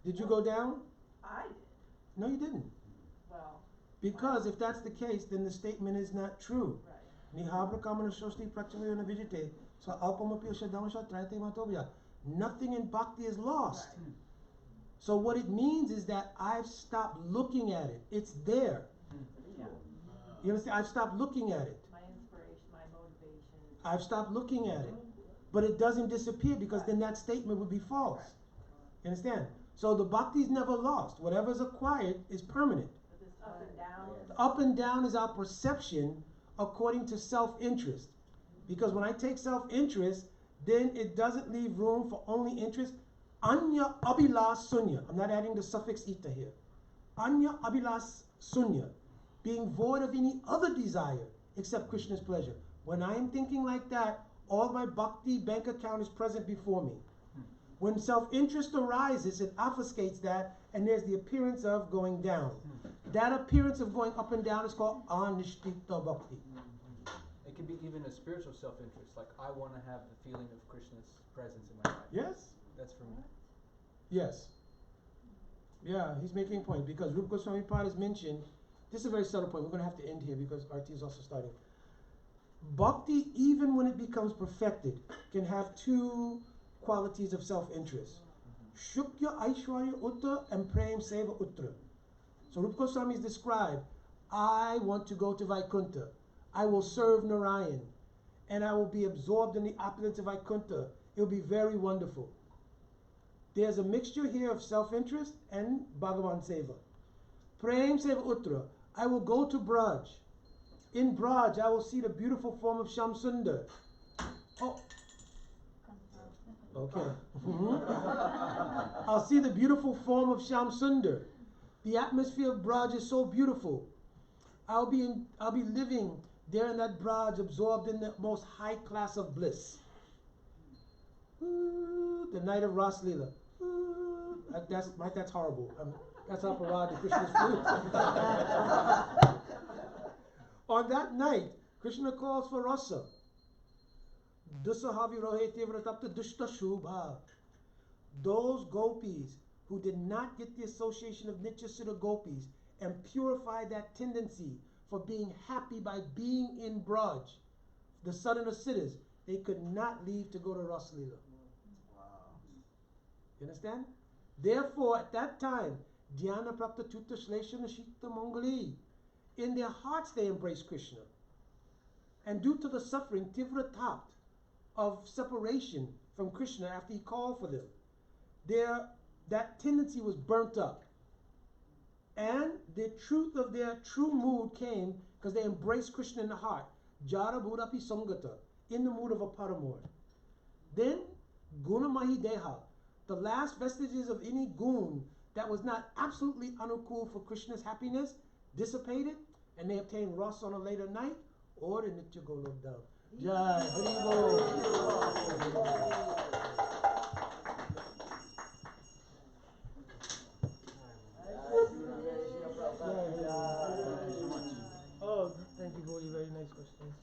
Did you go down? I did. No, you didn't. Well. Because if that's the case, then the statement is not true. Nothing in bhakti is lost. Right. So what it means is that I've stopped looking at it. It's there. Yeah. You understand? I've stopped looking at it. My I've stopped looking at it. But it doesn't disappear because then that statement would be false. You understand? So the bhakti is never lost. Whatever's acquired is permanent. But this up and down. The up and down is our perception according to self-interest. Because when I take self-interest, then it doesn't leave room for only interest. Anya abhilas sunya. I'm not adding the suffix ita here. Anya abhilas sunya. Being void of any other desire except Krishna's pleasure. When I am thinking like that, all my bhakti bank account is present before me. When self-interest arises, it obfuscates that, and there's the appearance of going down. That appearance of going up and down is called anishtita bhakti. It can be even a spiritual self-interest, like I want to have the feeling of Krishna's presence in my life. Yes? That's for me. Yes. Yeah, he's making a point because Rupa Goswami Pad has mentioned, this is a very subtle point, we're going to have to end here because RT is also starting. Bhakti, even when it becomes perfected, can have two qualities of self-interest. Shukya Aishwarya Uttra and Prem Seva Uttra. So Rupa Goswami is described, I want to go to Vaikuntha. I will serve Narayan. And I will be absorbed in the opulence of Vaikuntha. It will be very wonderful. There's a mixture here of self-interest and Bhagavan Seva. Prem Seva Uttra. I will go to Braj. In Braj, I will see the beautiful form of Shyam Sundar. Oh. Okay. I'll see the beautiful form of Shyam Sundar. The atmosphere of Braj is so beautiful. I'll be living there in that Braj, absorbed in the most high class of bliss. The night of Ras Leela. That's horrible. That's aparad, Krishna's flute. On that night, Krishna calls for rasa. Dusahavi rohete vratapta dushta shubha. Those gopis who did not get the association of Nityasudha gopis and purify that tendency for being happy by being in Braj, the southern cities, they could not leave to go to Ras Leela. You understand? Therefore, at that time, Dhyana Prapta Tutta Shleshana Shikta Mangali. In their hearts they embrace Krishna. And due to the suffering, Tivra Tapt, of separation from Krishna after he called for them, that tendency was burnt up. And the truth of their true mood came because they embraced Krishna in the heart. Jara Buddhapi Sangata, in the mood of a paramour. Then, Guna Mahideha, the last vestiges of any gun that was not absolutely anukul for Krishna's happiness, dissipated, and they obtained Ras on a later night, or the Nitya Golok down. Jai Hari Bol. Oh, thank you, Bodhi. Very nice questions.